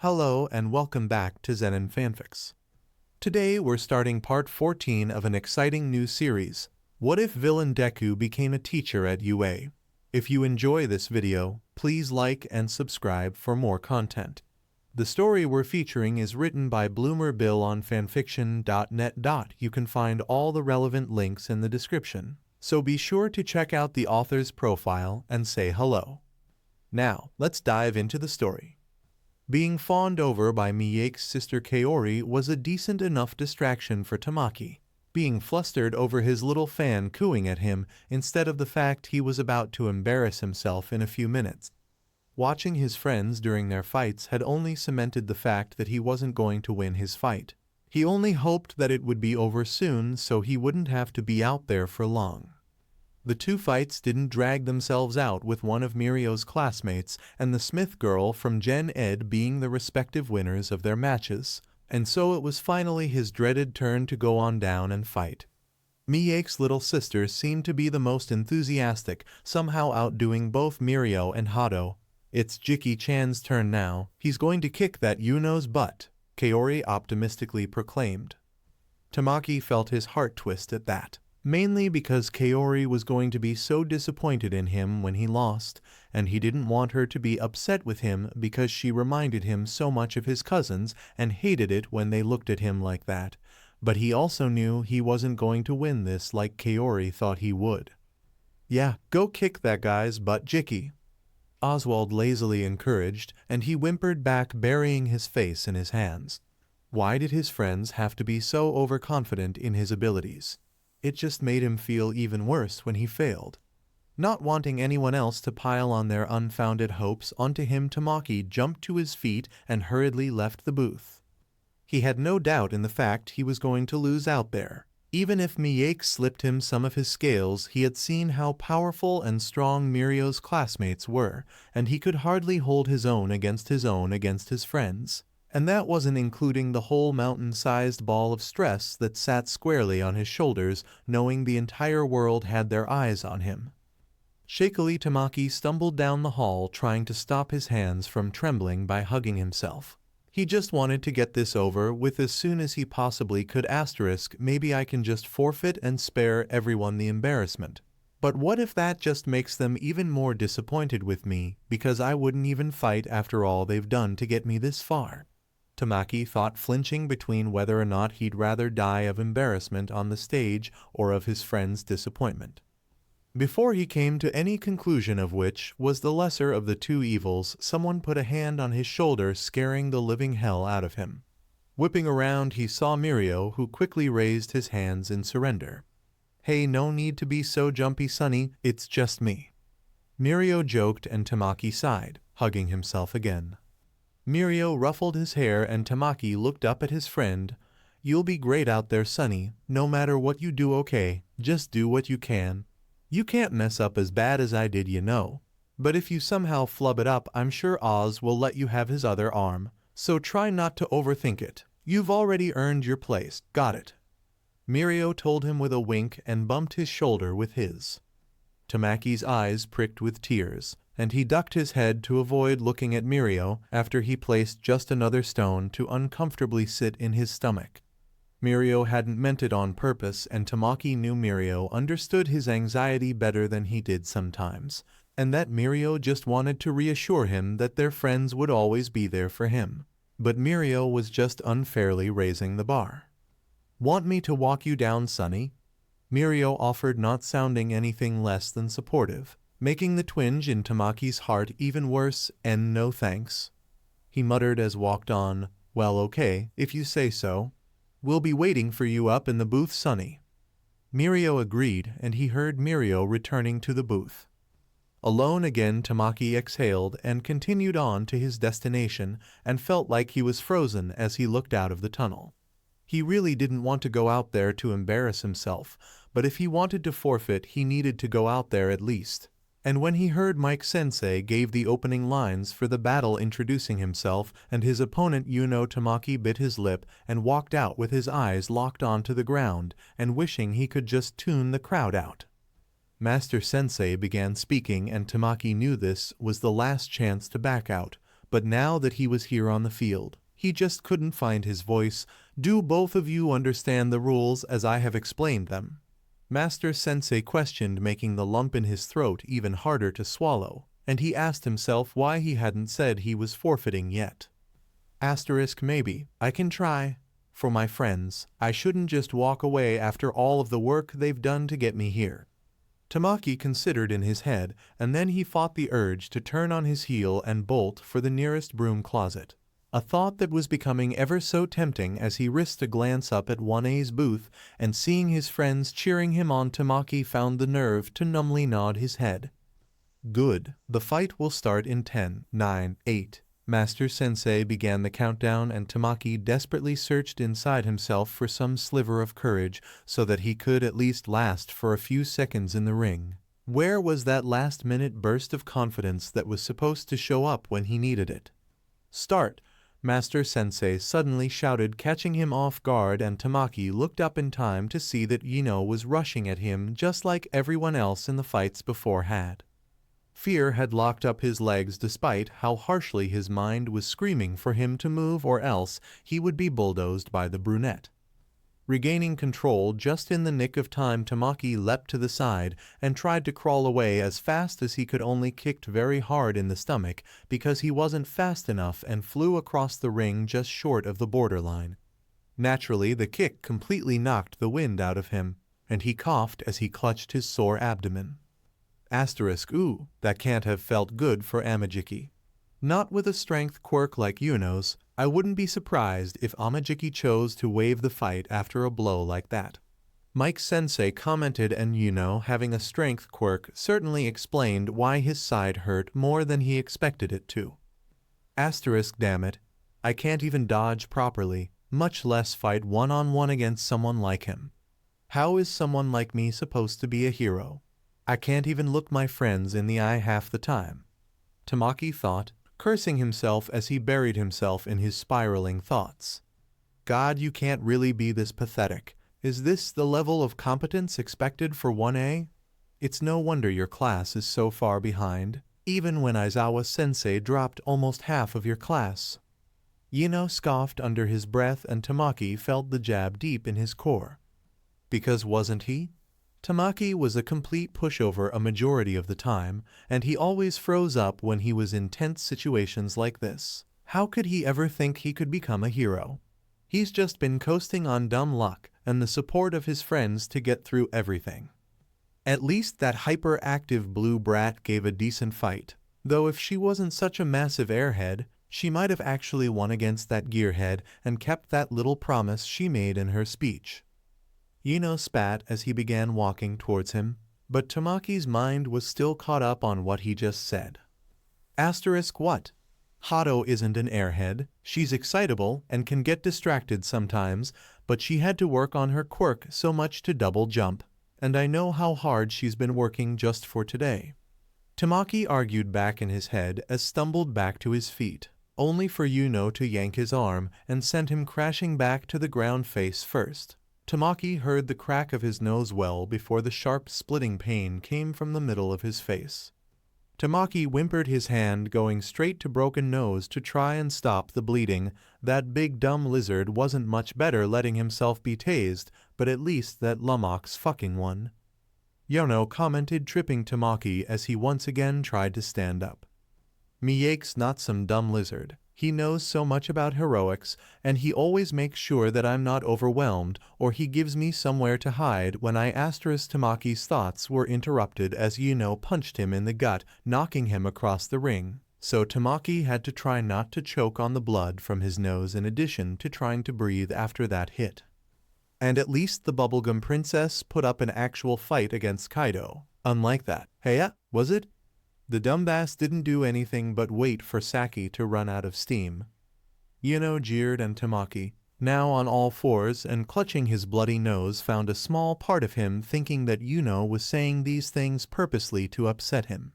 Hello and welcome back to Zenin Fanfics. Today we're starting part 14 of an exciting new series, What if Villain Deku became a teacher at UA? If you enjoy this video, please like and subscribe for more content. The story we're featuring is written by Bloomer Bill on fanfiction.net. You can find all the relevant links in the description, so be sure to check out the author's profile and say hello. Now, let's dive into the story. Being fawned over by Miyake's sister Kaori was a decent enough distraction for Tamaki, being flustered over his little fan cooing at him instead of the fact he was about to embarrass himself in a few minutes. Watching his friends during their fights had only cemented the fact that he wasn't going to win his fight. He only hoped that it would be over soon so he wouldn't have to be out there for long. The two fights didn't drag themselves out, with one of Mirio's classmates and the Smith girl from Gen Ed being the respective winners of their matches, and so it was finally his dreaded turn to go on down and fight. Miyake's little sister seemed to be the most enthusiastic, somehow outdoing both Mirio and Hado. "It's Jiki-chan's turn now, he's going to kick that Yuno's butt," Kaori optimistically proclaimed. Tamaki felt his heart twist at that. Mainly because Kaori was going to be so disappointed in him when he lost, and he didn't want her to be upset with him because she reminded him so much of his cousins and hated it when they looked at him like that. But he also knew he wasn't going to win this like Kaori thought he would. "Yeah, go kick that guy's butt, Jiki," Oswald lazily encouraged, and he whimpered back, burying his face in his hands. Why did his friends have to be so overconfident in his abilities? It just made him feel even worse when he failed. Not wanting anyone else to pile on their unfounded hopes onto him, Tamaki jumped to his feet and hurriedly left the booth. He had no doubt in the fact he was going to lose out there. Even if Miyake slipped him some of his scales, he had seen how powerful and strong Mirio's classmates were, and he could hardly hold his own against his friends. And that wasn't including the whole mountain-sized ball of stress that sat squarely on his shoulders, knowing the entire world had their eyes on him. Shakily, Tamaki stumbled down the hall, trying to stop his hands from trembling by hugging himself. He just wanted to get this over with as soon as he possibly could. Maybe I can just forfeit and spare everyone the embarrassment. But what if that just makes them even more disappointed with me, because I wouldn't even fight after all they've done to get me this far? Tamaki thought, flinching between whether or not he'd rather die of embarrassment on the stage or of his friend's disappointment. Before he came to any conclusion of which was the lesser of the two evils, someone put a hand on his shoulder, scaring the living hell out of him. Whipping around, he saw Mirio, who quickly raised his hands in surrender. "Hey, no need to be so jumpy, Sonny, it's just me," Mirio joked, and Tamaki sighed, hugging himself again. Mirio ruffled his hair and Tamaki looked up at his friend. "You'll be great out there, Sonny. No matter what you do, okay? Just do what you can. You can't mess up as bad as I did, you know. But if you somehow flub it up, I'm sure Oz will let you have his other arm. So try not to overthink it. You've already earned your place, got it?" Mirio told him with a wink and bumped his shoulder with his. Tamaki's eyes pricked with tears, and he ducked his head to avoid looking at Mirio after he placed just another stone to uncomfortably sit in his stomach. Mirio hadn't meant it on purpose, and Tamaki knew Mirio understood his anxiety better than he did sometimes, and that Mirio just wanted to reassure him that their friends would always be there for him. But Mirio was just unfairly raising the bar. "Want me to walk you down, Sonny?" Mirio offered, not sounding anything less than supportive, making the twinge in Tamaki's heart even worse. "And no thanks," he muttered as walked on. "Well, okay, if you say so. We'll be waiting for you up in the booth, Sonny." Mirio agreed, and he heard Mirio returning to the booth. Alone again, Tamaki exhaled and continued on to his destination, and felt like he was frozen as he looked out of the tunnel. He really didn't want to go out there to embarrass himself, but if he wanted to forfeit, he needed to go out there at least. And when he heard Mike Sensei gave the opening lines for the battle, introducing himself and his opponent Yuno, Tamaki bit his lip and walked out with his eyes locked onto the ground and wishing he could just tune the crowd out. Master Sensei began speaking, and Tamaki knew this was the last chance to back out, but now that he was here on the field, he just couldn't find his voice. Do both of you understand the rules as I have explained them? Master Sensei questioned, making the lump in his throat even harder to swallow, and he asked himself why he hadn't said he was forfeiting yet. Maybe, I can try. For my friends, I shouldn't just walk away after all of the work they've done to get me here. Tamaki considered in his head, and then he fought the urge to turn on his heel and bolt for the nearest broom closet. A thought that was becoming ever so tempting as he risked a glance up at 1A's booth, and seeing his friends cheering him on, Tamaki found the nerve to numbly nod his head. Good, the fight will start in 10, 9, 8. Master Sensei began the countdown, and Tamaki desperately searched inside himself for some sliver of courage so that he could at least last for a few seconds in the ring. Where was that last-minute burst of confidence that was supposed to show up when he needed it? Start! Master Sensei suddenly shouted, catching him off guard, and Tamaki looked up in time to see that Yuno was rushing at him just like everyone else in the fights before had. Fear had locked up his legs despite how harshly his mind was screaming for him to move, or else he would be bulldozed by the brunette. Regaining control just in the nick of time, Tamaki leapt to the side and tried to crawl away as fast as he could, only kicked very hard in the stomach because he wasn't fast enough and flew across the ring just short of the borderline. Naturally, the kick completely knocked the wind out of him, and he coughed as he clutched his sore abdomen. Ooh, that can't have felt good for Amajiki. Not with a strength quirk like Yuno's. I wouldn't be surprised if Amajiki chose to waive the fight after a blow like that. Mike Sensei commented, and Yuno having a strength quirk certainly explained why his side hurt more than he expected it to. Damn it, I can't even dodge properly, much less fight one-on-one against someone like him. How is someone like me supposed to be a hero? I can't even look my friends in the eye half the time. Tamaki thought, cursing himself as he buried himself in his spiraling thoughts. God, you can't really be this pathetic. Is this the level of competence expected for 1A? It's no wonder your class is so far behind, even when Aizawa-sensei dropped almost half of your class. Yuno scoffed under his breath, and Tamaki felt the jab deep in his core. Because wasn't he? Tamaki was a complete pushover a majority of the time, and he always froze up when he was in tense situations like this. How could he ever think he could become a hero? He's just been coasting on dumb luck and the support of his friends to get through everything. At least that hyperactive blue brat gave a decent fight, though if she wasn't such a massive airhead, she might have actually won against that gearhead and kept that little promise she made in her speech. Yuno spat as he began walking towards him, but Tamaki's mind was still caught up on what he just said. What? Hato isn't an airhead. She's excitable and can get distracted sometimes, but she had to work on her quirk so much to double jump, and I know how hard she's been working just for today. Tamaki argued back in his head as stumbled back to his feet, only for Yuno to yank his arm and send him crashing back to the ground face first. Tamaki heard the crack of his nose well before the sharp splitting pain came from the middle of his face. Tamaki whimpered his hand, going straight to broken nose to try and stop the bleeding. That big dumb lizard wasn't much better letting himself be tased, but at least that lummox's fucking one. Yuno commented, tripping Tamaki as he once again tried to stand up. Miyake's not some dumb lizard. He knows so much about heroics, and he always makes sure that I'm not overwhelmed, or he gives me somewhere to hide. When Tamaki's thoughts were interrupted as Yuno punched him in the gut, knocking him across the ring. So Tamaki had to try not to choke on the blood from his nose in addition to trying to breathe after that hit. And at least the bubblegum princess put up an actual fight against Kaido. Unlike that. Heya, was it? The dumbass didn't do anything but wait for Saki to run out of steam. Yuno jeered, and Tamaki, now on all fours and clutching his bloody nose, found a small part of him thinking that Yuno was saying these things purposely to upset him.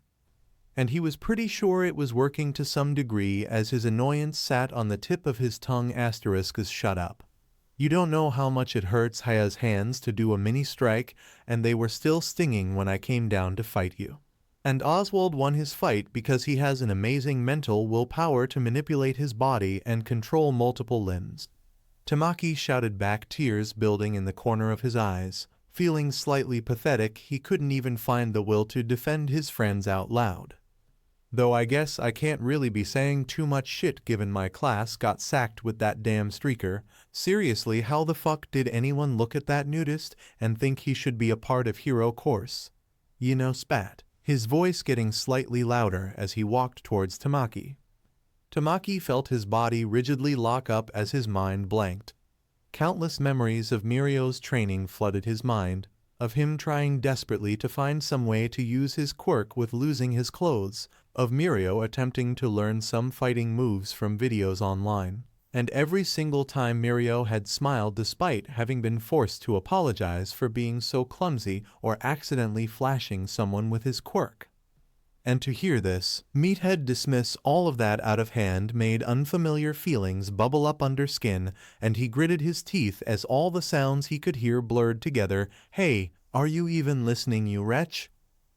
And he was pretty sure it was working to some degree, as his annoyance sat on the tip of his tongue. Shut up. You don't know how much it hurts Haya's hands to do a mini strike, and they were still stinging when I came down to fight you. And Oswald won his fight because he has an amazing mental willpower to manipulate his body and control multiple limbs. Tamaki shouted back, tears building in the corner of his eyes. Feeling slightly pathetic, he couldn't even find the will to defend his friends out loud. Though I guess I can't really be saying too much shit given my class got sacked with that damn streaker. Seriously, how the fuck did anyone look at that nudist and think he should be a part of hero course? Spat, his voice getting slightly louder as he walked towards Tamaki. Tamaki felt his body rigidly lock up as his mind blanked. Countless memories of Mirio's training flooded his mind, of him trying desperately to find some way to use his quirk with losing his clothes, of Mirio attempting to learn some fighting moves from videos online, and every single time Mirio had smiled despite having been forced to apologize for being so clumsy or accidentally flashing someone with his quirk. And to hear this, Meathead dismiss all of that out of hand made unfamiliar feelings bubble up under skin, and he gritted his teeth as all the sounds he could hear blurred together. Hey, are you even listening, you wretch?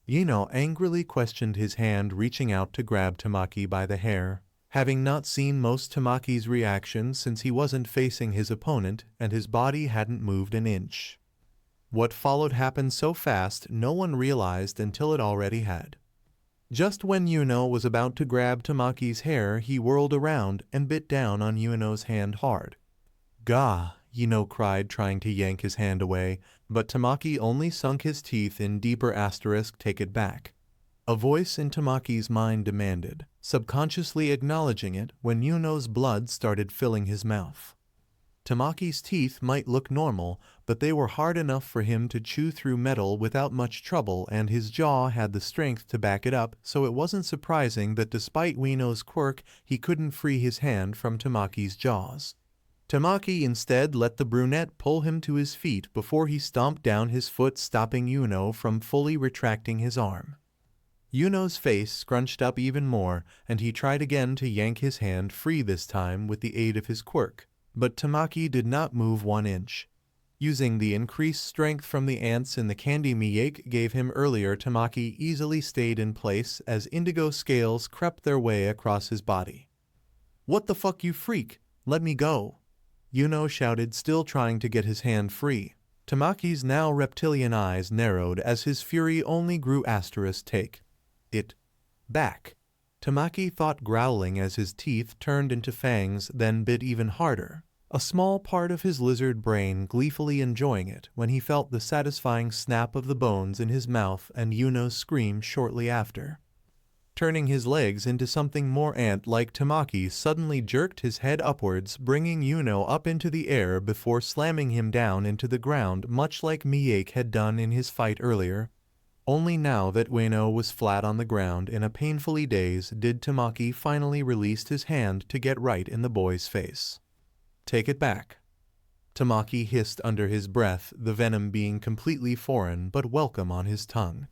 Angrily questioned, his hand reaching out to grab Tamaki by the hair. Having not seen most Tamaki's reaction since he wasn't facing his opponent and his body hadn't moved an inch. What followed happened so fast no one realized until it already had. Just when Yuno was about to grab Tamaki's hair, he whirled around and bit down on Yuno's hand hard. Gah, Yuno cried, trying to yank his hand away, but Tamaki only sunk his teeth in deeper. Take it back. A voice in Tamaki's mind demanded, subconsciously acknowledging it when Yuno's blood started filling his mouth. Tamaki's teeth might look normal, but they were hard enough for him to chew through metal without much trouble, and his jaw had the strength to back it up, so it wasn't surprising that despite Yuno's quirk, he couldn't free his hand from Tamaki's jaws. Tamaki instead let the brunette pull him to his feet before he stomped down his foot, stopping Yuno from fully retracting his arm. Yuno's face scrunched up even more, and he tried again to yank his hand free, this time with the aid of his quirk. But Tamaki did not move 1 inch. Using the increased strength from the ants in the candy Miyake gave him earlier, Tamaki easily stayed in place as indigo scales crept their way across his body. What the fuck, you freak? Let me go! Yuno shouted, still trying to get his hand free. Tamaki's now reptilian eyes narrowed as his fury only grew. Take it back. Tamaki thought, growling as his teeth turned into fangs, then bit even harder. A small part of his lizard brain gleefully enjoying it when he felt the satisfying snap of the bones in his mouth and Yuno's scream shortly after. Turning his legs into something more ant-like, Tamaki suddenly jerked his head upwards, bringing Yuno up into the air before slamming him down into the ground, much like Miyake had done in his fight earlier. Only now that Ueno was flat on the ground in a painfully daze did Tamaki finally release his hand to get right in the boy's face. Take it back. Tamaki hissed under his breath, the venom being completely foreign but welcome on his tongue.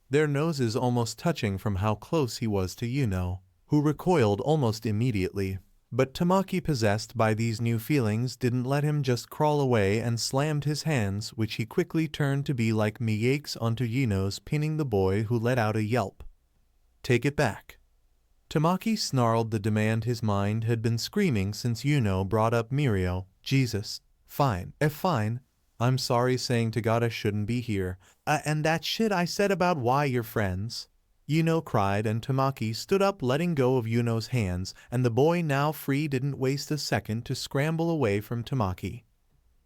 Their noses almost touching from how close he was to Yuno, who recoiled almost immediately. But Tamaki, possessed by these new feelings, didn't let him just crawl away and slammed his hands, which he quickly turned to be like Miyake's, onto Yuno's, pinning the boy, who let out a yelp. Take it back. Tamaki snarled the demand his mind had been screaming since Yuno brought up Mirio. Jesus. Fine. Fine. I'm sorry, saying to God I shouldn't be here. And that shit I said about why you're friends. Yuno cried, and Tamaki stood up, letting go of Yuno's hands, and the boy, now free, didn't waste a second to scramble away from Tamaki.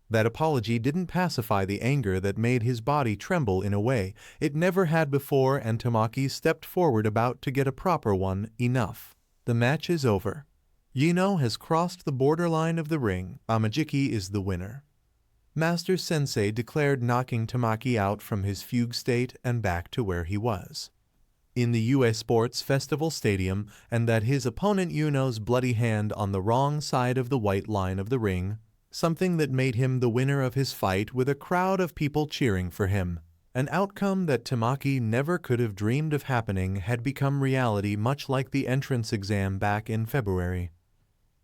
That apology didn't pacify the anger that made his body tremble in a way it never had before, and Tamaki stepped forward, about to get a proper one. Enough. The match is over. Yuno has crossed the borderline of the ring. Amajiki is the winner. Master Sensei declared, knocking Tamaki out from his fugue state and back to where he was, in the UA Sports Festival Stadium, and that his opponent Yuno's bloody hand on the wrong side of the white line of the ring, something that made him the winner of his fight, with a crowd of people cheering for him. An outcome that Tamaki never could have dreamed of happening had become reality, much like the entrance exam back in February.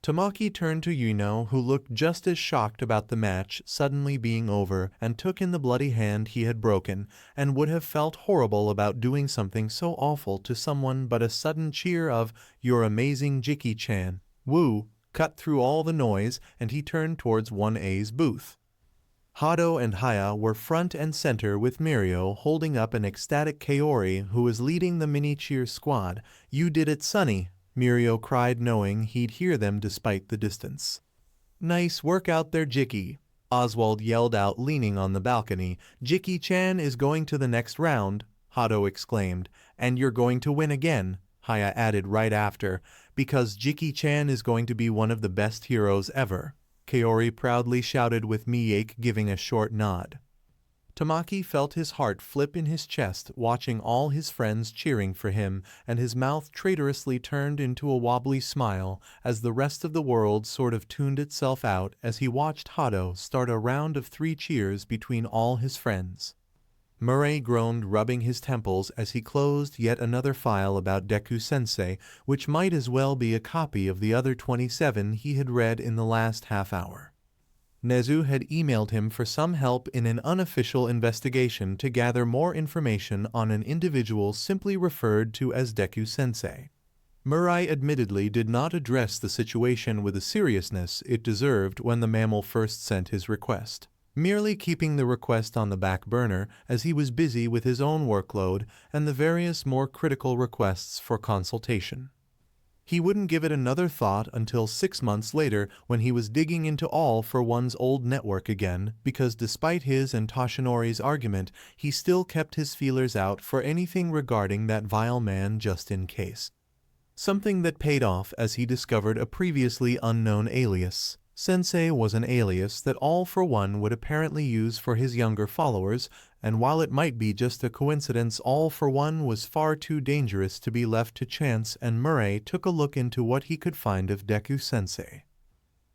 Tamaki turned to Yuno, who looked just as shocked about the match suddenly being over, and took in the bloody hand he had broken, and would have felt horrible about doing something so awful to someone, but a sudden cheer of, "You're amazing, Jiki-chan. Woo!" cut through all the noise, and he turned towards 1A's booth. Hado and Haya were front and center with Mirio holding up an ecstatic Kaori who was leading the mini-cheer squad. "You did it, Sonny," Mirio cried, knowing he'd hear them despite the distance. "Nice work out there, Jiki," Oswald yelled out, leaning on the balcony. "Jiki-chan is going to the next round," Hado exclaimed. "And you're going to win again," Haya added right after, "because Jiki-chan is going to be one of the best heroes ever," Kaori proudly shouted, with Miyake giving a short nod. Tamaki felt his heart flip in his chest watching all his friends cheering for him, and his mouth traitorously turned into a wobbly smile as the rest of the world sort of tuned itself out as he watched Hado start a round of 3 cheers between all his friends. Murray groaned, rubbing his temples as he closed yet another file about Deku-Sensei, which might as well be a copy of the other 27 he had read in the last half hour. Nezu had emailed him for some help in an unofficial investigation to gather more information on an individual simply referred to as Deku-Sensei. Murray admittedly did not address the situation with the seriousness it deserved when the mammal first sent his request, merely keeping the request on the back burner as he was busy with his own workload and the various more critical requests for consultation. He wouldn't give it another thought until 6 months later when he was digging into All for One's old network again, because despite his and Toshinori's argument, he still kept his feelers out for anything regarding that vile man just in case. Something that paid off as he discovered a previously unknown alias. Sensei was an alias that All for One would apparently use for his younger followers, and while it might be just a coincidence, All for One was far too dangerous to be left to chance, and Murray took a look into what he could find of Deku-Sensei.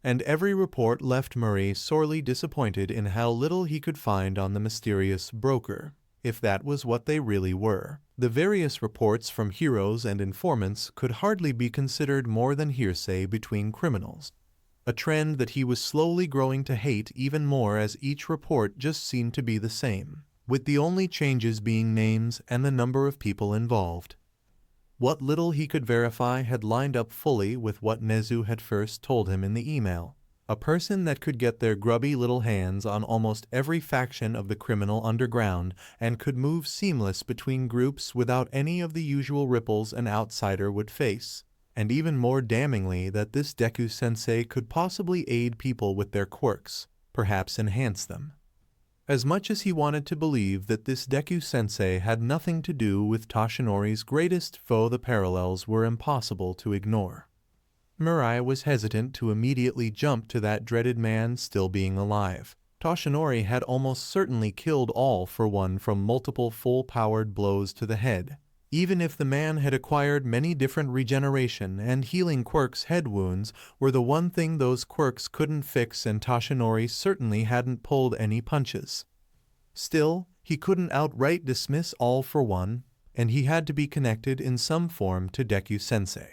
And every report left Murray sorely disappointed in how little he could find on the mysterious broker, if that was what they really were. The various reports from heroes and informants could hardly be considered more than hearsay between criminals. A trend that he was slowly growing to hate even more, as each report just seemed to be the same, with the only changes being names and the number of people involved. What little he could verify had lined up fully with what Nezu had first told him in the email. A person that could get their grubby little hands on almost every faction of the criminal underground and could move seamless between groups without any of the usual ripples an outsider would face. And even more damningly, that this Deku-Sensei could possibly aid people with their quirks, perhaps enhance them. As much as he wanted to believe that this Deku-Sensei had nothing to do with Toshinori's greatest foe, the parallels were impossible to ignore. Murray was hesitant to immediately jump to that dreaded man still being alive. Toshinori had almost certainly killed All for One from multiple full-powered blows to the head. Even if the man had acquired many different regeneration and healing quirks, head wounds were the one thing those quirks couldn't fix, and Toshinori certainly hadn't pulled any punches. Still, he couldn't outright dismiss All for One, and he had to be connected in some form to Deku-Sensei.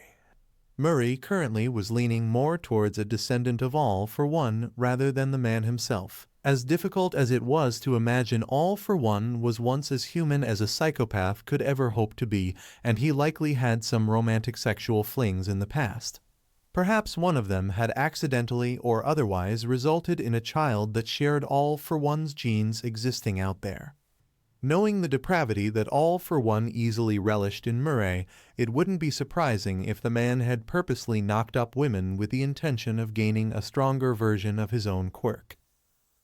Murray currently was leaning more towards a descendant of All for One rather than the man himself. As difficult as it was to imagine, All for One was once as human as a psychopath could ever hope to be, and he likely had some romantic sexual flings in the past. Perhaps one of them had accidentally or otherwise resulted in a child that shared All for One's genes existing out there. Knowing the depravity that All for One easily relished in Murray, it wouldn't be surprising if the man had purposely knocked up women with the intention of gaining a stronger version of his own quirk.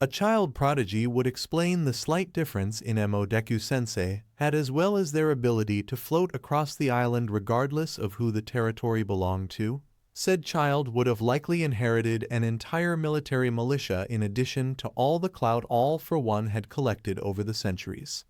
A child prodigy would explain the slight difference in MO Deku-Sensei had, as well as their ability to float across the island regardless of who the territory belonged to. Said child would have likely inherited an entire military militia in addition to all the clout All for One had collected over the centuries.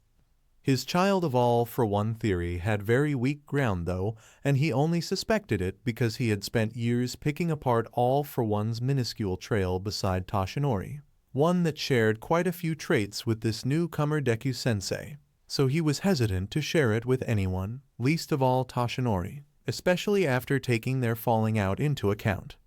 His child of All for One theory had very weak ground though, and he only suspected it because he had spent years picking apart All for One's minuscule trail beside Toshinori, one that shared quite a few traits with this newcomer Deku-Sensei, so he was hesitant to share it with anyone, least of all Toshinori, especially after taking their falling out into account.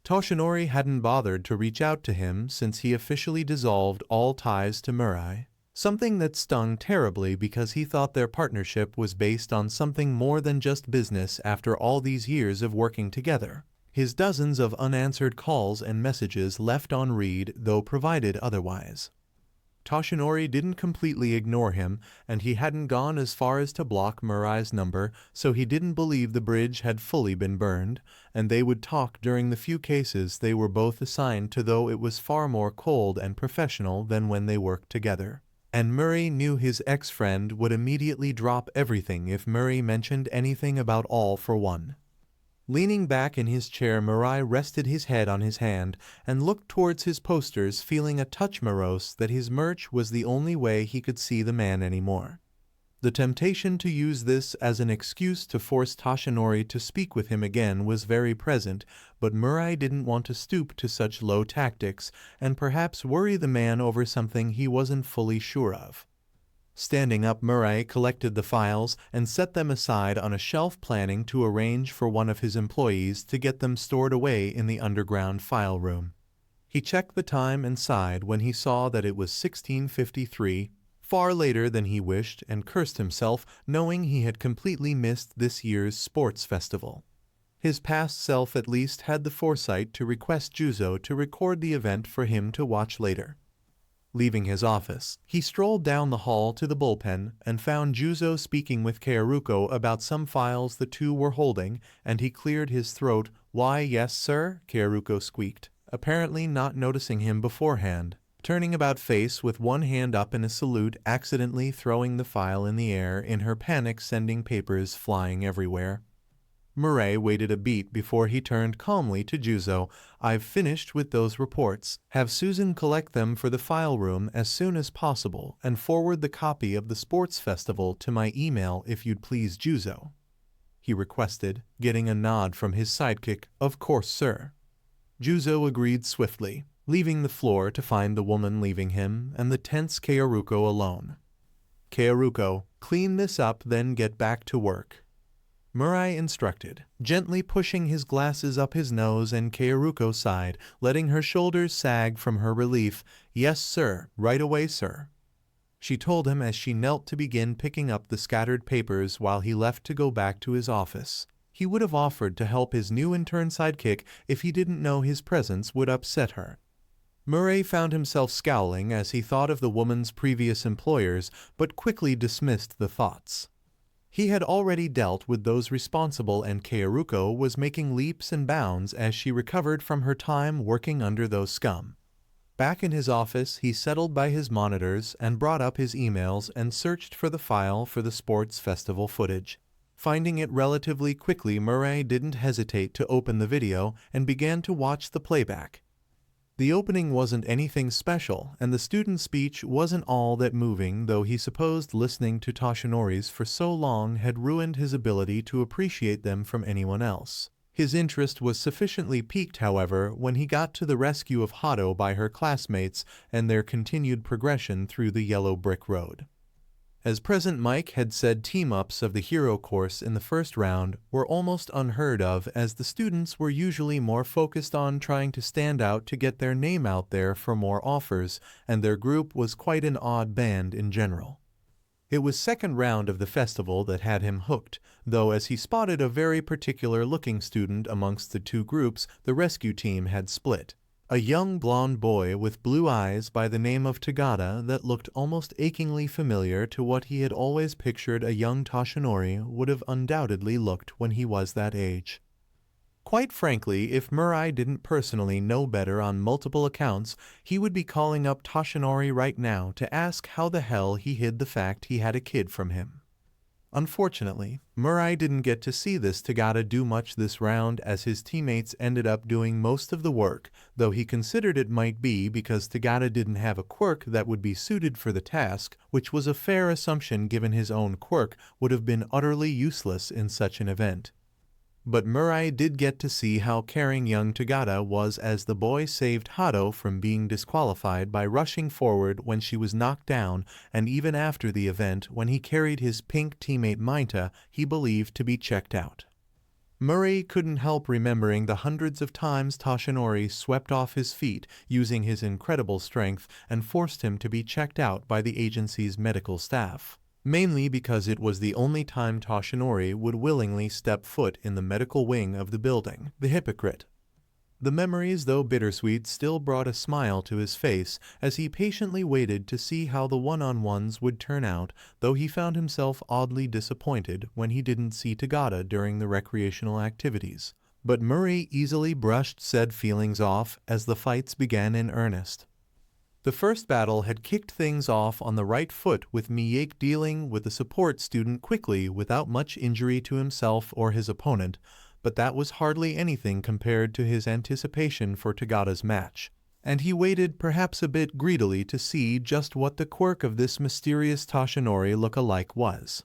Toshinori hadn't bothered to reach out to him since he officially dissolved all ties to Mirai, something that stung terribly because he thought their partnership was based on something more than just business after all these years of working together. His dozens of unanswered calls and messages left on read, though provided otherwise. Toshinori didn't completely ignore him, and he hadn't gone as far as to block Mirai's number, so he didn't believe the bridge had fully been burned, and they would talk during the few cases they were both assigned to, though it was far more cold and professional than when they worked together. And Murray knew his ex-friend would immediately drop everything if Murray mentioned anything about All for One. Leaning back in his chair, Mirai rested his head on his hand and looked towards his posters, feeling a touch morose that his merch was the only way he could see the man anymore. The temptation to use this as an excuse to force Toshinori to speak with him again was very present, but Mirai didn't want to stoop to such low tactics and perhaps worry the man over something he wasn't fully sure of. Standing up, Murray collected the files and set them aside on a shelf, planning to arrange for one of his employees to get them stored away in the underground file room. He checked the time and sighed when he saw that it was 16:53, far later than he wished, and cursed himself, knowing he had completely missed this year's sports festival. His past self at least had the foresight to request Juzo to record the event for him to watch later. Leaving his office, he strolled down the hall to the bullpen and found Juzo speaking with Kaoruko about some files the two were holding, and he cleared his throat. "Why, yes, sir," Kaoruko squeaked, apparently not noticing him beforehand, turning about face with one hand up in a salute, accidentally throwing the file in the air in her panic, sending papers flying everywhere. Murray waited a beat before he turned calmly to Juzo. "I've finished with those reports. Have Susan collect them for the file room as soon as possible and forward the copy of the sports festival to my email if you'd please, Juzo," he requested, getting a nod from his sidekick. "Of course, sir." Juzo agreed swiftly, leaving the floor to find the woman leaving him and the tense Kaoruko alone. "Kaoruko, clean this up, then get back to work," Murray instructed, gently pushing his glasses up his nose, and Kaoruko sighed, letting her shoulders sag from her relief. "Yes, sir, right away, sir," she told him as she knelt to begin picking up the scattered papers while he left to go back to his office. He would have offered to help his new intern sidekick if he didn't know his presence would upset her. Murray found himself scowling as he thought of the woman's previous employers, but quickly dismissed the thoughts. He had already dealt with those responsible, and Kaoruko was making leaps and bounds as she recovered from her time working under those scum. Back in his office, he settled by his monitors and brought up his emails and searched for the file for the sports festival footage. Finding it relatively quickly, Murray didn't hesitate to open the video and began to watch the playback. The opening wasn't anything special, and the student's speech wasn't all that moving, though he supposed listening to Toshinori's for so long had ruined his ability to appreciate them from anyone else. His interest was sufficiently piqued, however, when he got to the rescue of Hado by her classmates and their continued progression through the yellow brick road. As Present Mike had said, team-ups of the hero course in the first round were almost unheard of, as the students were usually more focused on trying to stand out to get their name out there for more offers, and their group was quite an odd band in general. It was second round of the festival that had him hooked, though as he spotted a very particular-looking student amongst the two groups the rescue team had split. A young blonde boy with blue eyes by the name of Tagada that looked almost achingly familiar to what he had always pictured a young Toshinori would have undoubtedly looked when he was that age. Quite frankly, if Murray didn't personally know better on multiple accounts, he would be calling up Toshinori right now to ask how the hell he hid the fact he had a kid from him. Unfortunately, Murray didn't get to see this Tagada do much this round, as his teammates ended up doing most of the work, though he considered it might be because Tagada didn't have a quirk that would be suited for the task, which was a fair assumption given his own quirk would have been utterly useless in such an event. But Murray did get to see how caring young Tagada was, as the boy saved Hado from being disqualified by rushing forward when she was knocked down, and even after the event when he carried his pink teammate Mainta he believed to be checked out. Murray couldn't help remembering the hundreds of times Toshinori swept off his feet using his incredible strength and forced him to be checked out by the agency's medical staff, mainly because it was the only time Toshinori would willingly step foot in the medical wing of the building. The hypocrite. The memories, though bittersweet, still brought a smile to his face as he patiently waited to see how the one-on-ones would turn out, though he found himself oddly disappointed when he didn't see Tagada during the recreational activities. But Murray easily brushed said feelings off as the fights began in earnest. The first battle had kicked things off on the right foot, with Miyake dealing with the support student quickly without much injury to himself or his opponent, but that was hardly anything compared to his anticipation for Tagada's match, and he waited perhaps a bit greedily to see just what the quirk of this mysterious Toshinori look-alike was.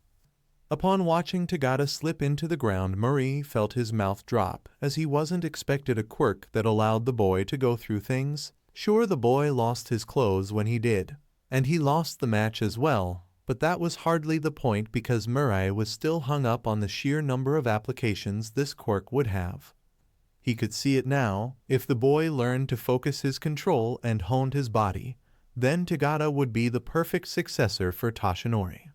Upon watching Tagada slip into the ground, Murray felt his mouth drop, as he wasn't expected a quirk that allowed the boy to go through things. Sure, the boy lost his clothes when he did, and he lost the match as well, but that was hardly the point because Murray was still hung up on the sheer number of applications this quirk would have. He could see it now. If the boy learned to focus his control and honed his body, then Tagada would be the perfect successor for Toshinori.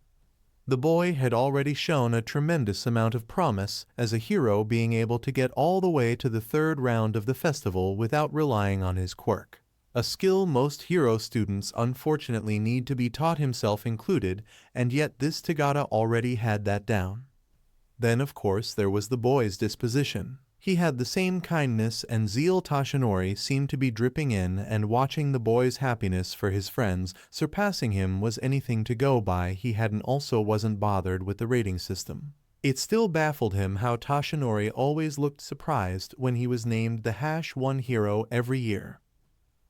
The boy had already shown a tremendous amount of promise as a hero, being able to get all the way to the third round of the festival without relying on his quirk. A skill most hero students unfortunately need to be taught, himself included, and yet this Tagada already had that down. Then of course there was the boy's disposition. He had the same kindness and zeal Toshinori seemed to be dripping in, and watching the boy's happiness for his friends surpassing him was anything to go by. He wasn't bothered with the rating system. It still baffled him how Toshinori always looked surprised when he was named the #1 hero every year.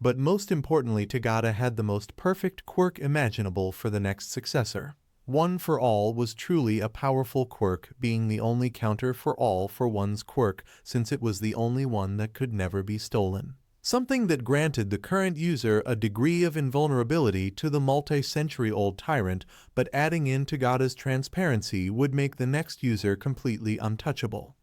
But most importantly, Tagada had the most perfect quirk imaginable for the next successor. One for All was truly a powerful quirk, being the only counter for All for One's quirk, since it was the only one that could never be stolen. Something that granted the current user a degree of invulnerability to the multi-century-old tyrant, but adding in Tagada's transparency would make the next user completely untouchable.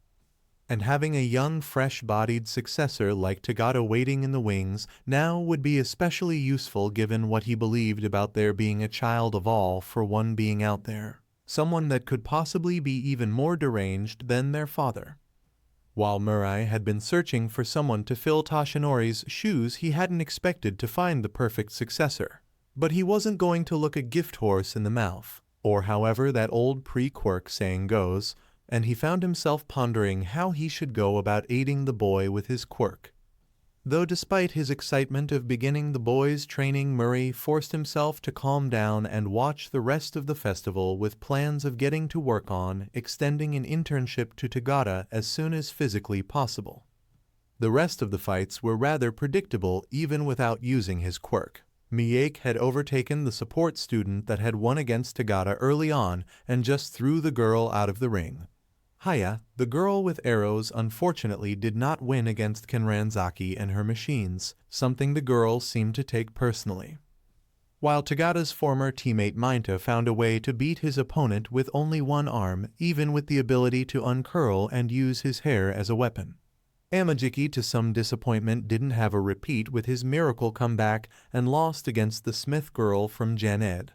And having a young, fresh-bodied successor like Tagada waiting in the wings now would be especially useful, given what he believed about there being a child of All for One being out there, someone that could possibly be even more deranged than their father. While Murray had been searching for someone to fill Toshinori's shoes, he hadn't expected to find the perfect successor. But he wasn't going to look a gift horse in the mouth, or however that old pre-quirk saying goes, and he found himself pondering how he should go about aiding the boy with his quirk. Though despite his excitement of beginning the boy's training, Murray forced himself to calm down and watch the rest of the festival with plans of getting to work on extending an internship to Tagada as soon as physically possible. The rest of the fights were rather predictable even without using his quirk. Miyake had overtaken the support student that had won against Tagada early on and just threw the girl out of the ring. Haya, the girl with arrows, unfortunately did not win against Kenranzaki and her machines, something the girl seemed to take personally. While Tagada's former teammate Mainta found a way to beat his opponent with only one arm, even with the ability to uncurl and use his hair as a weapon. Amajiki, to some disappointment, didn't have a repeat with his miracle comeback and lost against the Smith girl from Janed.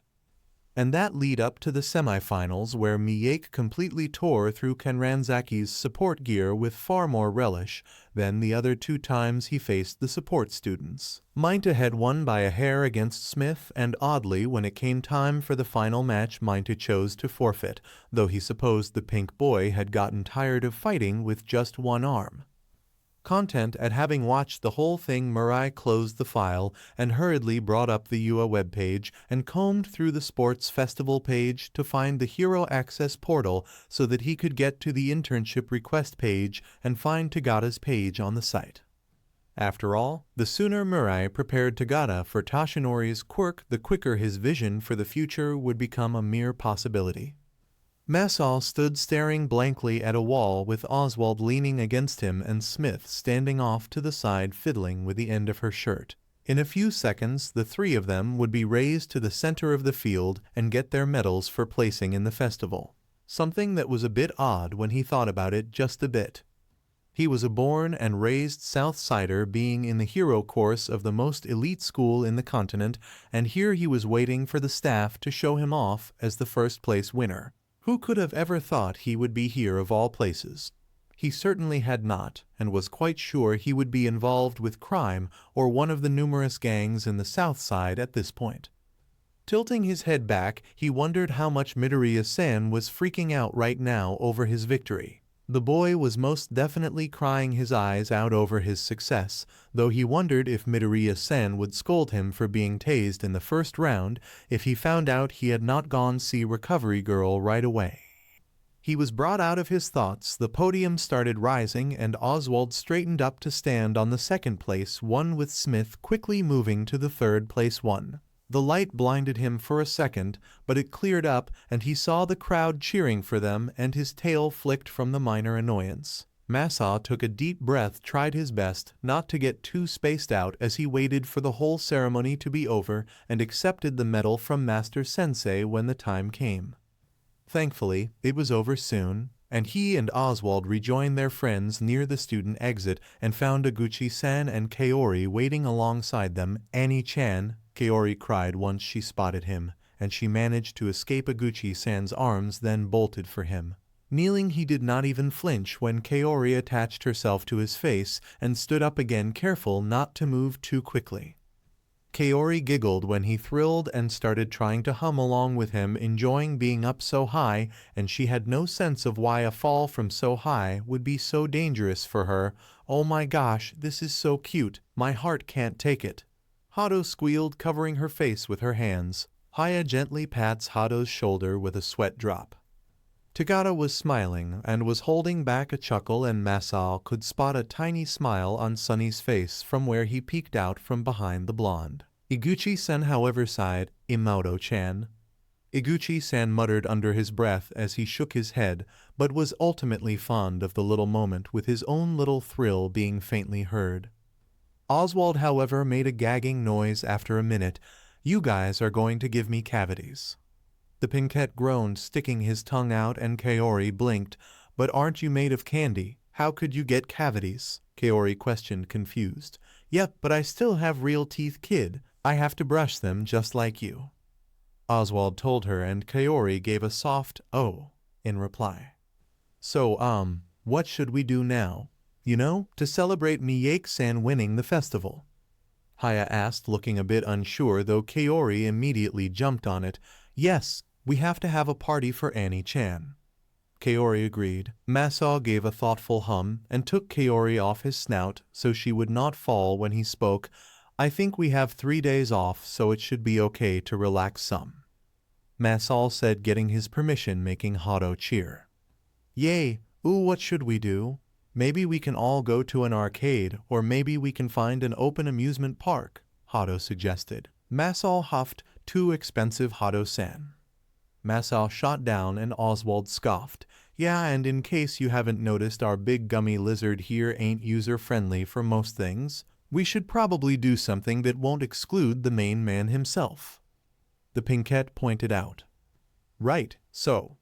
And that lead up to the semifinals, where Miyake completely tore through Kenranzaki's support gear with far more relish than the other two times he faced the support students. Mainta had won by a hair against Smith, and oddly, when it came time for the final match, Mainta chose to forfeit, though he supposed the pink boy had gotten tired of fighting with just one arm. Content at having watched the whole thing, Murray closed the file and hurriedly brought up the UA webpage and combed through the sports festival page to find the Hero Access portal so that he could get to the internship request page and find Tagada's page on the site. After all, the sooner Murray prepared Tagada for Toshinori's quirk, the quicker his vision for the future would become a mere possibility. Massaw stood staring blankly at a wall with Oswald leaning against him and Smith standing off to the side fiddling with the end of her shirt. In a few seconds, the three of them would be raised to the center of the field and get their medals for placing in the festival. something that was a bit odd when he thought about it just a bit. He was a born and raised Southsider, being in the hero course of the most elite school in the continent, and here he was waiting for the staff to show him off as the first place winner. Who could have ever thought he would be here of all places? He certainly had not, and was quite sure he would be involved with crime or one of the numerous gangs in the South Side at this point. Tilting his head back, he wondered how much Midoriya-san was freaking out right now over his victory. The boy was most definitely crying his eyes out over his success, though he wondered if Midoriya-san would scold him for being tased in the first round if he found out he had not gone see Recovery Girl right away. He was brought out of his thoughts, the podium started rising, and Oswald straightened up to stand on the second place one with Smith quickly moving to the third place one. The light blinded him for a second, but it cleared up and he saw the crowd cheering for them, and his tail flicked from the minor annoyance. Masa took a deep breath, tried his best not to get too spaced out as he waited for the whole ceremony to be over, and accepted the medal from Master Sensei when the time came. Thankfully, it was over soon, and he and Oswald rejoined their friends near the student exit and found Iguchi-san and Kaori waiting alongside them. "Annie-chan," Kaori cried once she spotted him, and she managed to escape Iguchi-san's arms, then bolted for him. Kneeling, he did not even flinch when Kaori attached herself to his face and stood up again, careful not to move too quickly. Kaori giggled when he thrilled and started trying to hum along with him, enjoying being up so high, and she had no sense of why a fall from so high would be so dangerous for her. "Oh my gosh, this is so cute, my heart can't take it." Hado squealed, covering her face with her hands. Haya gently pats Hado's shoulder with a sweat drop. Tagata was smiling and was holding back a chuckle, and Masao could spot a tiny smile on Sunny's face from where he peeked out from behind the blonde. Iguchi-san, however, sighed. "Imauto-chan." Iguchi-san muttered under his breath as he shook his head, but was ultimately fond of the little moment, with his own little thrill being faintly heard. Oswald, however, made a gagging noise after a minute. "You guys are going to give me cavities." The Pinkette groaned, sticking his tongue out, and Kaori blinked. "But aren't you made of candy? How could you get cavities?" Kaori questioned, confused. "Yep, but I still have real teeth, kid. I have to brush them just like you," Oswald told her, and Kaori gave a soft "oh" in reply. "So, what should we do now? You know, to celebrate Miyake-san winning the festival?" Haya asked, looking a bit unsure, though Kaori immediately jumped on it. "Yes, we have to have a party for Annie-chan." Kaori agreed. Masao gave a thoughtful hum and took Kaori off his snout so she would not fall when he spoke. "I think we have 3 days off, so it should be okay to relax some," Masao said, getting his permission, making Hado cheer. "Yay! Ooh, what should we do? Maybe we can all go to an arcade, or maybe we can find an open amusement park," Hado suggested. Masao huffed. "Too expensive, Hado-san." Masao shot down, and Oswald scoffed. "Yeah, and in case you haven't noticed, our big gummy lizard here ain't user-friendly for most things. We should probably do something that won't exclude the main man himself," the Pinkette pointed out. "Right, so,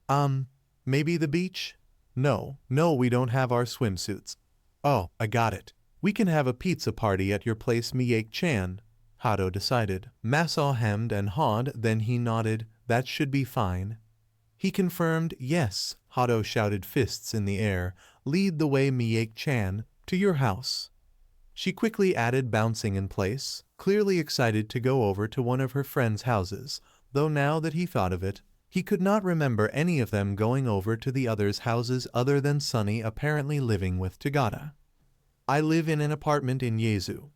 maybe the beach? No, we don't have our swimsuits. Oh, I got it. We can have a pizza party at your place, Miyake-chan," Hado decided. Masao hemmed and hawed, then he nodded. "That should be fine." He confirmed. "Yes," Hado shouted, fists in the air. "Lead the way, Miyake-chan, to your house." She quickly added, bouncing in place, clearly excited to go over to one of her friends' houses, though now that he thought of it, he could not remember any of them going over to the others' houses other than Sunny apparently living with Tagata. "I live in an apartment in Yezu,"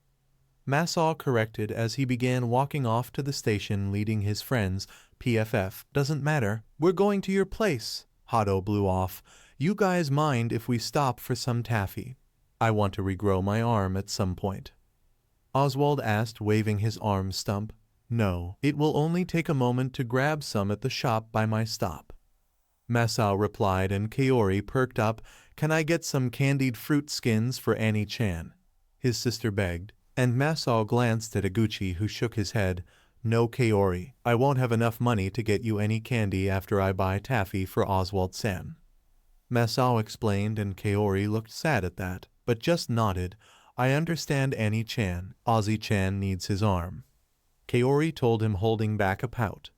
Masao corrected as he began walking off to the station, leading his friends. "PFF, doesn't matter. We're going to your place," Hado blew off. "You guys mind if we stop for some taffy? I want to regrow my arm at some point," Oswald asked, waving his arm stump. "No, it will only take a moment to grab some at the shop by my stop," Masao replied, and Kaori perked up. "Can I get some candied fruit skins for Annie-chan?" his sister begged, and Masao glanced at Iguchi, who shook his head. No, Kaori, I won't have enough money to get you any candy after I buy taffy for Oswald-san. Masao explained, and Kaori looked sad at that, but just nodded. I understand, Annie-chan. Ozzy-chan needs his arm. Kaori told him, holding back a pout.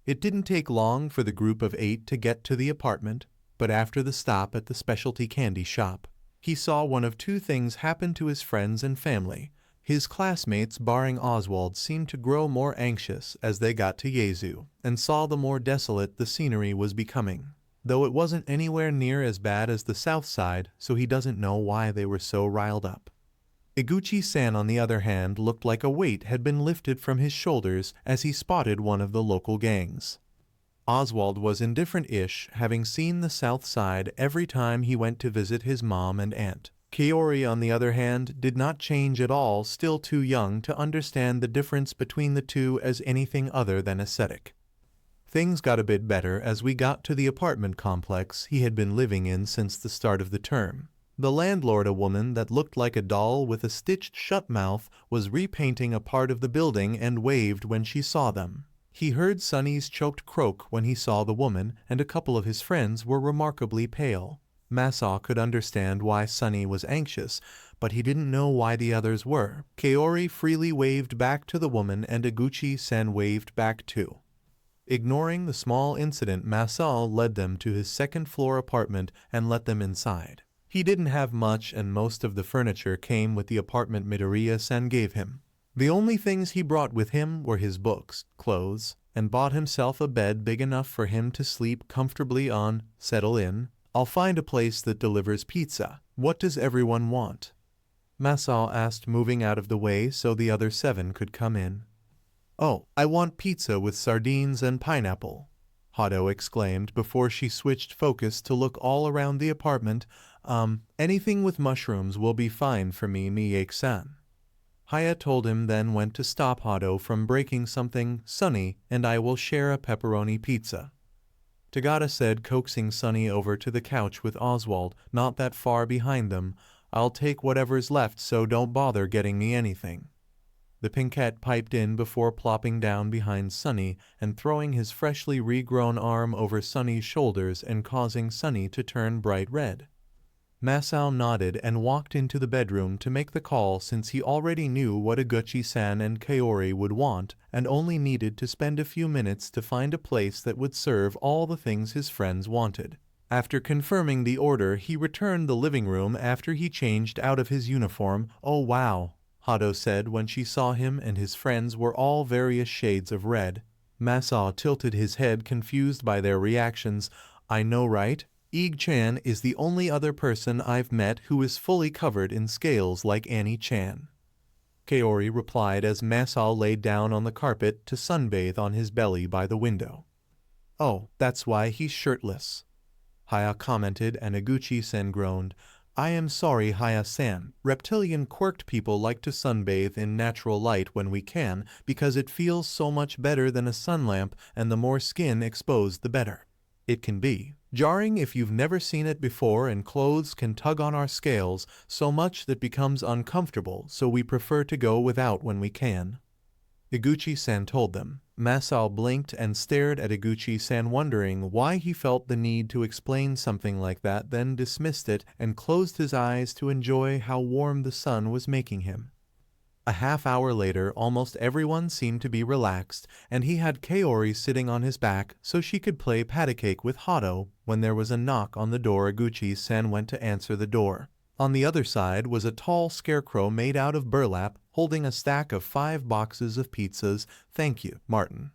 It didn't take long for the group of 8 to get to the apartment, but after the stop at the specialty candy shop, he saw one of 2 things happen to his friends and family. His classmates, barring Oswald, seemed to grow more anxious as they got to Yezu, and saw the more desolate the scenery was becoming. Though it wasn't anywhere near as bad as the south side, so he doesn't know why they were so riled up. Iguchi-san, on the other hand, looked like a weight had been lifted from his shoulders as he spotted one of the local gangs. Oswald was indifferent-ish, having seen the south side every time he went to visit his mom and aunt. Kaori, on the other hand, did not change at all, still too young to understand the difference between the two as anything other than aesthetic. Things got a bit better as we got to the apartment complex he had been living in since the start of the term. The landlord, a woman that looked like a doll with a stitched-shut mouth, was repainting a part of the building and waved when she saw them. He heard Sunny's choked croak when he saw the woman, and a couple of his friends were remarkably pale. Masao could understand why Sunny was anxious, but he didn't know why the others were. Kaori freely waved back to the woman, and Iguchi-san waved back too. Ignoring the small incident, Masao led them to his second-floor apartment and let them inside. He didn't have much, and most of the furniture came with the apartment Midoriya-san gave him. The only things he brought with him were his books, clothes, and bought himself a bed big enough for him to sleep comfortably on. Settle in. I'll find a place that delivers pizza. What does everyone want? Masao asked, moving out of the way so the other 7 could come in. Oh, I want pizza with sardines and pineapple, Hado exclaimed before she switched focus to look all around the apartment. Anything with mushrooms will be fine for me, Miyake-san. Haya told him, then went to stop Hado from breaking something. Sunny and I will share a pepperoni pizza, Tagata said, coaxing Sunny over to the couch with Oswald not that far behind them. I'll take whatever's left, so don't bother getting me anything. The pinkette piped in before plopping down behind Sunny and throwing his freshly regrown arm over Sunny's shoulders and causing Sunny to turn bright red. Masao nodded and walked into the bedroom to make the call, since he already knew what Iguchi-san and Kaori would want and only needed to spend a few minutes to find a place that would serve all the things his friends wanted. After confirming the order, he returned the living room after he changed out of his uniform. Oh wow, Hado said when she saw him and his friends were all various shades of red. Masao tilted his head, confused by their reactions. I know, right? Ig-chan is the only other person I've met who is fully covered in scales like Annie-chan, Kaori replied as Masao laid down on the carpet to sunbathe on his belly by the window. Oh, that's why he's shirtless, Haya commented, and Iguchi-san groaned. I am sorry, Haya-san. Reptilian quirked people like to sunbathe in natural light when we can, because it feels so much better than a sun lamp, and the more skin exposed the better. It can be jarring if you've never seen it before, and clothes can tug on our scales so much that becomes uncomfortable, so we prefer to go without when we can, Iguchi-san told them. Masao blinked and stared at Iguchi-san, wondering why he felt the need to explain something like that, then dismissed it and closed his eyes to enjoy how warm the sun was making him. A half-hour later, almost everyone seemed to be relaxed, and he had Kaori sitting on his back so she could play patty cake with Hado. When there was a knock on the door, Iguchi-san went to answer the door. On the other side was a tall scarecrow made out of burlap, holding a stack of 5 boxes of pizzas. Thank you, Martin,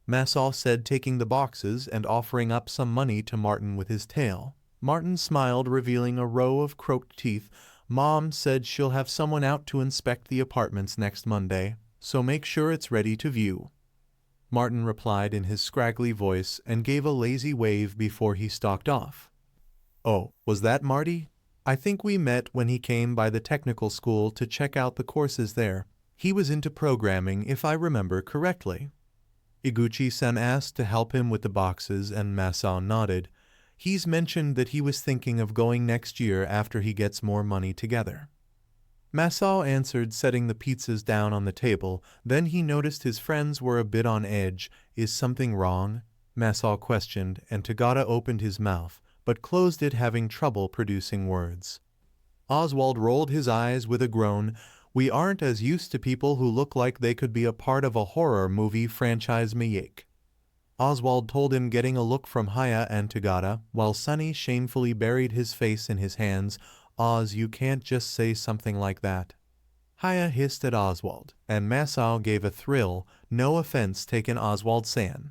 Masao said, taking the boxes and offering up some money to Martin with his tail. Martin smiled, revealing a row of crooked teeth. Mom said she'll have someone out to inspect the apartments next Monday, so make sure it's ready to view, Martin replied in his scraggly voice and gave a lazy wave before he stalked off. Oh, was that Marty? I think we met when he came by the technical school to check out the courses there. He was into programming, if I remember correctly, Iguchi-san asked to help him with the boxes, and Masao nodded. He's mentioned that he was thinking of going next year after he gets more money together. Masao answered, setting the pizzas down on the table. Then he noticed his friends were a bit on edge. Is something wrong? Masao questioned, and Tagada opened his mouth, but closed it, having trouble producing words. Oswald rolled his eyes with a groan. We aren't as used to people who look like they could be a part of a horror movie franchise, Miyake. Oswald told him, getting a look from Haya and Tagada, while Sunny shamefully buried his face in his hands. Oz, you can't just say something like that. Haya hissed at Oswald, and Masao gave a thrill. No offense taken, Oswald-san.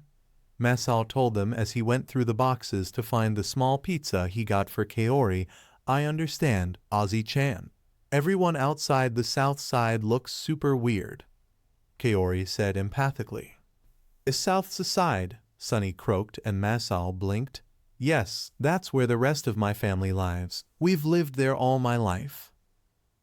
Masao told them as he went through the boxes to find the small pizza he got for Kaori. I understand, Ozzy-chan. Everyone outside the south side looks super weird, Kaori said empathically. Is south side? Sunny croaked, and Masao blinked. Yes, that's where the rest of my family lives. We've lived there all my life.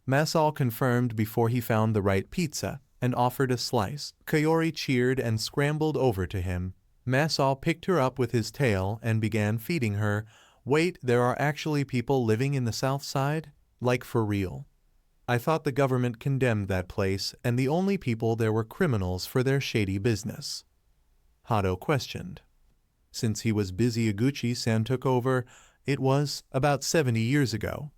Masao confirmed before he found the right pizza and offered a slice. Kaori cheered and scrambled over to him. Masao picked her up with his tail and began feeding her. Wait, there are actually people living in the south side? Like for real? I thought the government condemned that place and the only people there were criminals for their shady business. Hado questioned. Since he was busy, Iguchi-san took over. It was about 70 years ago.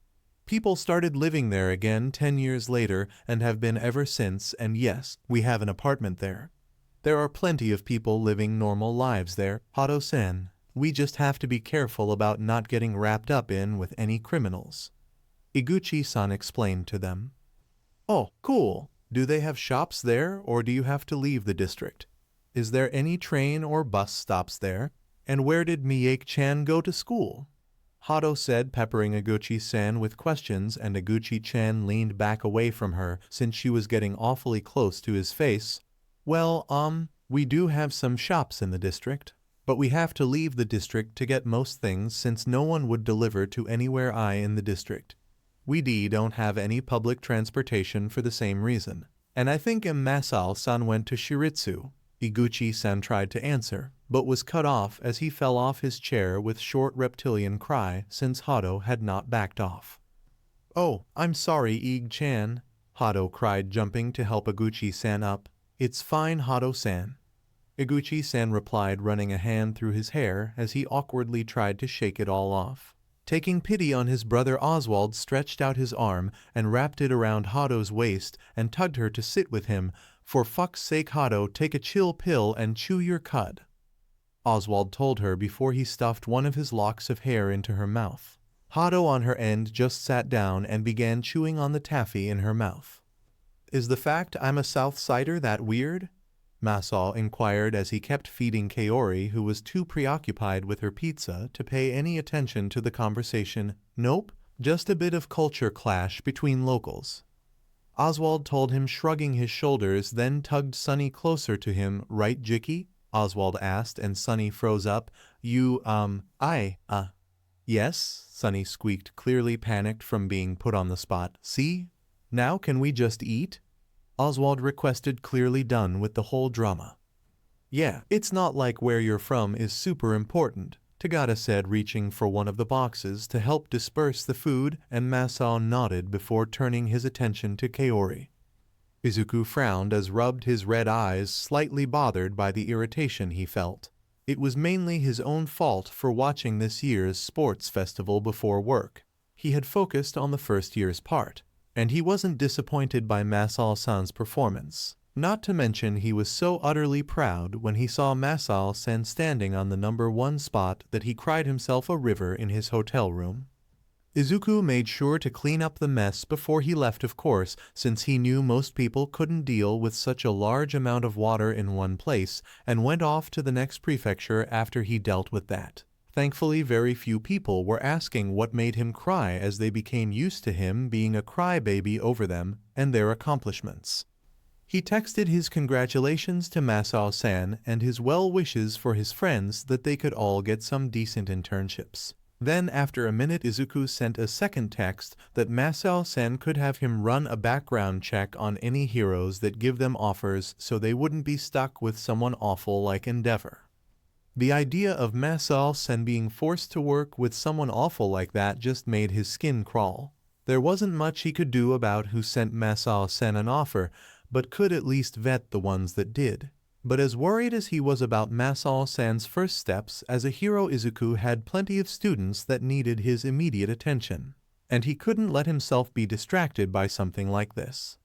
People started living there again 10 years later and have been ever since, and yes, we have an apartment there. There are plenty of people living normal lives there, Hado-san. We just have to be careful about not getting wrapped up in with any criminals. Iguchi-san explained to them. Oh, cool. Do they have shops there, or do you have to leave the district? Is there any train or bus stops there? And where did Miyake-chan go to school? Hado said, peppering Iguchi-san with questions, and Iguchi-chan leaned back away from her since she was getting awfully close to his face. Well, we do have some shops in the district, but we have to leave the district to get most things since no one would deliver to anywhere in the district. We don't have any public transportation for the same reason. And I think Masao-san went to Shiritsu. Iguchi-san tried to answer, but was cut off as he fell off his chair with short reptilian cry since Hado had not backed off. Oh, I'm sorry, Ig-chan, Hado cried, jumping to help Iguchi-san up. It's fine, Hado-san. Iguchi-san replied, running a hand through his hair as he awkwardly tried to shake it all off. Taking pity on his brother, Oswald stretched out his arm and wrapped it around Hado's waist and tugged her to sit with him. For fuck's sake, Hado, take a chill pill and chew your cud, Oswald told her before he stuffed one of his locks of hair into her mouth. Hado on her end just sat down and began chewing on the taffy in her mouth. Is the fact I'm a South Sider that weird? Masao inquired as he kept feeding Kaori, who was too preoccupied with her pizza to pay any attention to the conversation. Nope, just a bit of culture clash between locals, Oswald told him, shrugging his shoulders, then tugged Sunny closer to him. Right, Jicky? Oswald asked, and Sunny froze up. Yes, Sunny squeaked, clearly panicked from being put on the spot. See? Now can we just eat? Oswald requested, clearly done with the whole drama. Yeah, it's not like where you're from is super important, Tagada said, reaching for one of the boxes to help disperse the food, and Masao nodded before turning his attention to Kaori. Izuku frowned as rubbed his red eyes, slightly bothered by the irritation he felt. It was mainly his own fault for watching this year's sports festival before work. He had focused on the first year's part, and he wasn't disappointed by Masao-san's performance. Not to mention he was so utterly proud when he saw Masao-san standing on the number 1 spot that he cried himself a river in his hotel room. Izuku made sure to clean up the mess before he left, of course, since he knew most people couldn't deal with such a large amount of water in one place, and went off to the next prefecture after he dealt with that. Thankfully, very few people were asking what made him cry, as they became used to him being a crybaby over them and their accomplishments. He texted his congratulations to Masao-san and his well wishes for his friends that they could all get some decent internships. Then, after a minute, Izuku sent a second text that Masao-san could have him run a background check on any heroes that give them offers so they wouldn't be stuck with someone awful like Endeavor. The idea of Masao-san being forced to work with someone awful like that just made his skin crawl. There wasn't much he could do about who sent Masao-sen an offer, but could at least vet the ones that did. But as worried as he was about Masao-san's first steps, as a hero Izuku had plenty of students that needed his immediate attention, and he couldn't let himself be distracted by something like this.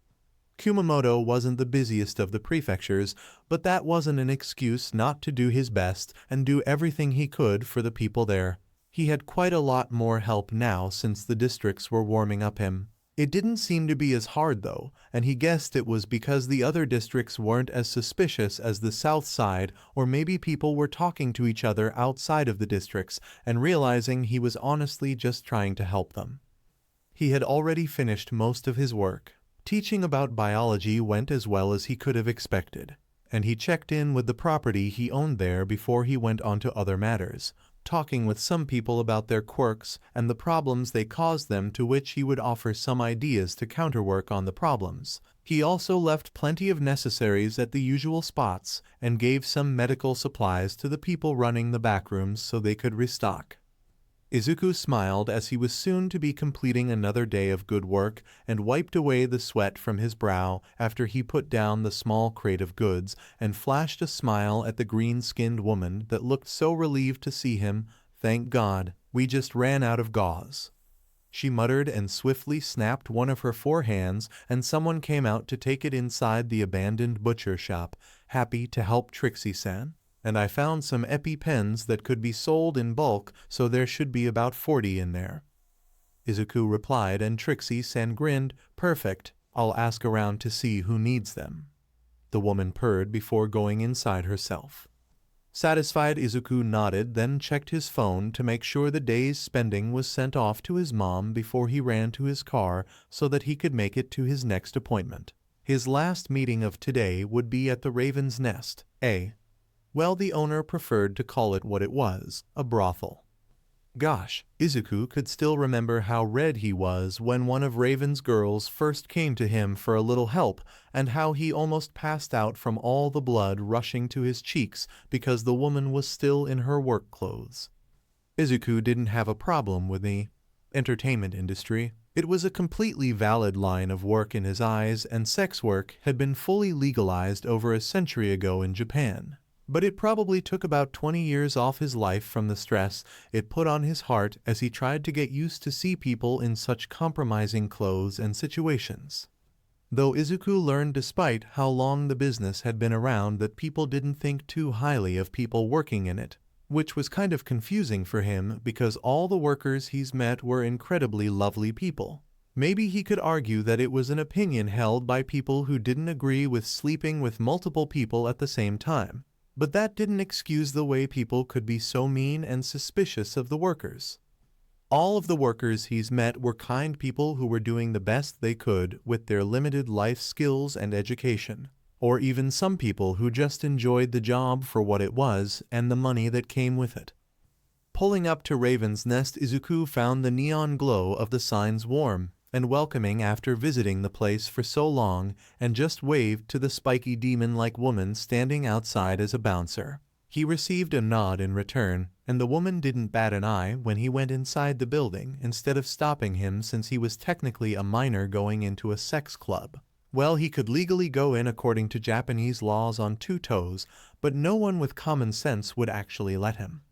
Kumamoto wasn't the busiest of the prefectures, but that wasn't an excuse not to do his best and do everything he could for the people there. He had quite a lot more help now since the districts were warming up him. It didn't seem to be as hard though, and he guessed it was because the other districts weren't as suspicious as the south side, or maybe people were talking to each other outside of the districts and realizing he was honestly just trying to help them. He had already finished most of his work. Teaching about biology went as well as he could have expected, and he checked in with the property he owned there before he went on to other matters, talking with some people about their quirks and the problems they caused them, to which he would offer some ideas to counterwork on the problems. He also left plenty of necessaries at the usual spots and gave some medical supplies to the people running the backrooms so they could restock. Izuku smiled as he was soon to be completing another day of good work and wiped away the sweat from his brow after he put down the small crate of goods and flashed a smile at the green-skinned woman that looked so relieved to see him. "Thank God, we just ran out of gauze," she muttered and swiftly snapped one of her 4 hands, and someone came out to take it inside the abandoned butcher shop, happy to help Trixie-san. "And I found some EpiPens that could be sold in bulk, so there should be about 40 in there," Izuku replied, and Trixie-san grinned. "Perfect, I'll ask around to see who needs them," the woman purred before going inside herself. Satisfied, Izuku nodded, then checked his phone to make sure the day's spending was sent off to his mom before he ran to his car so that he could make it to his next appointment. His last meeting of today would be at the Raven's Nest, well, the owner preferred to call it what it was, a brothel. Gosh, Izuku could still remember how red he was when one of Raven's girls first came to him for a little help, and how he almost passed out from all the blood rushing to his cheeks because the woman was still in her work clothes. Izuku didn't have a problem with the entertainment industry. It was a completely valid line of work in his eyes, and sex work had been fully legalized over a century ago in Japan. But it probably took about 20 years off his life from the stress it put on his heart as he tried to get used to see people in such compromising clothes and situations. Though Izuku learned despite how long the business had been around that people didn't think too highly of people working in it, which was kind of confusing for him because all the workers he's met were incredibly lovely people. Maybe he could argue that it was an opinion held by people who didn't agree with sleeping with multiple people at the same time. But that didn't excuse the way people could be so mean and suspicious of the workers. All of the workers he's met were kind people who were doing the best they could with their limited life skills and education, or even some people who just enjoyed the job for what it was and the money that came with it. Pulling up to Raven's Nest, Izuku found the neon glow of the signs warm and welcoming after visiting the place for so long, and just waved to the spiky demon-like woman standing outside as a bouncer. He received a nod in return, and the woman didn't bat an eye when he went inside the building instead of stopping him since he was technically a minor going into a sex club. Well, he could legally go in according to Japanese laws on 2 toes, but no one with common sense would actually let him.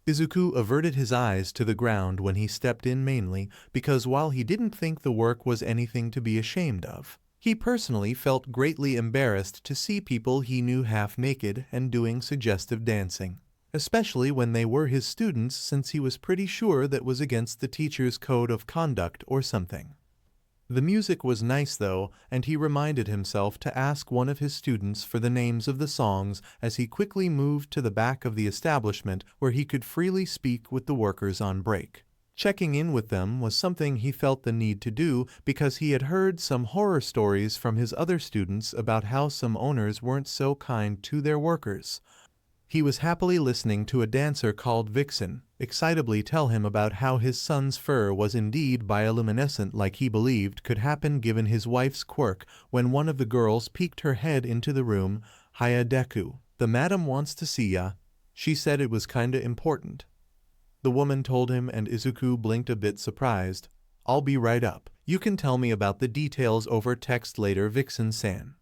Izuku averted his eyes to the ground when he stepped in, mainly because while he didn't think the work was anything to be ashamed of, he personally felt greatly embarrassed to see people he knew half naked and doing suggestive dancing, especially when they were his students, since he was pretty sure that was against the teacher's code of conduct or something. The music was nice though, and he reminded himself to ask one of his students for the names of the songs as he quickly moved to the back of the establishment where he could freely speak with the workers on break. Checking in with them was something he felt the need to do because he had heard some horror stories from his other students about how some owners weren't so kind to their workers. He was happily listening to a dancer called Vixen excitably tell him about how his son's fur was indeed bioluminescent, like he believed could happen given his wife's quirk, when one of the girls peeked her head into the room. "Hiya Deku, the madam wants to see ya. She said it was kinda important," the woman told him, and Izuku blinked a bit surprised. I'll be right up. You can tell me about the details over text later, Vixen-san,"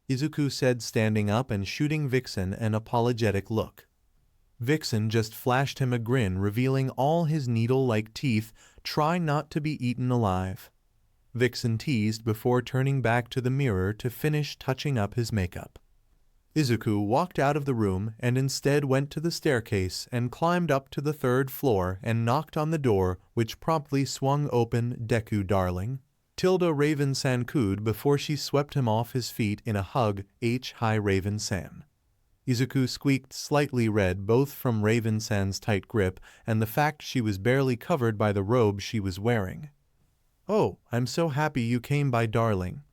Izuku said, standing up and shooting Vixen an apologetic look. Vixen just flashed him a grin, revealing all his needle-like teeth. "Try not to be eaten alive," Vixen teased before turning back to the mirror to finish touching up his makeup. Izuku walked out of the room and instead went to the staircase and climbed up to the 3rd floor and knocked on the door, which promptly swung open. "Deku, darling," Tilda Raven-san cooed before she swept him off his feet in a hug. "Hi, Raven-san." Izuku squeaked, slightly red both from Raven-san's tight grip and the fact she was barely covered by the robe she was wearing. "Oh, I'm so happy you came by, darling.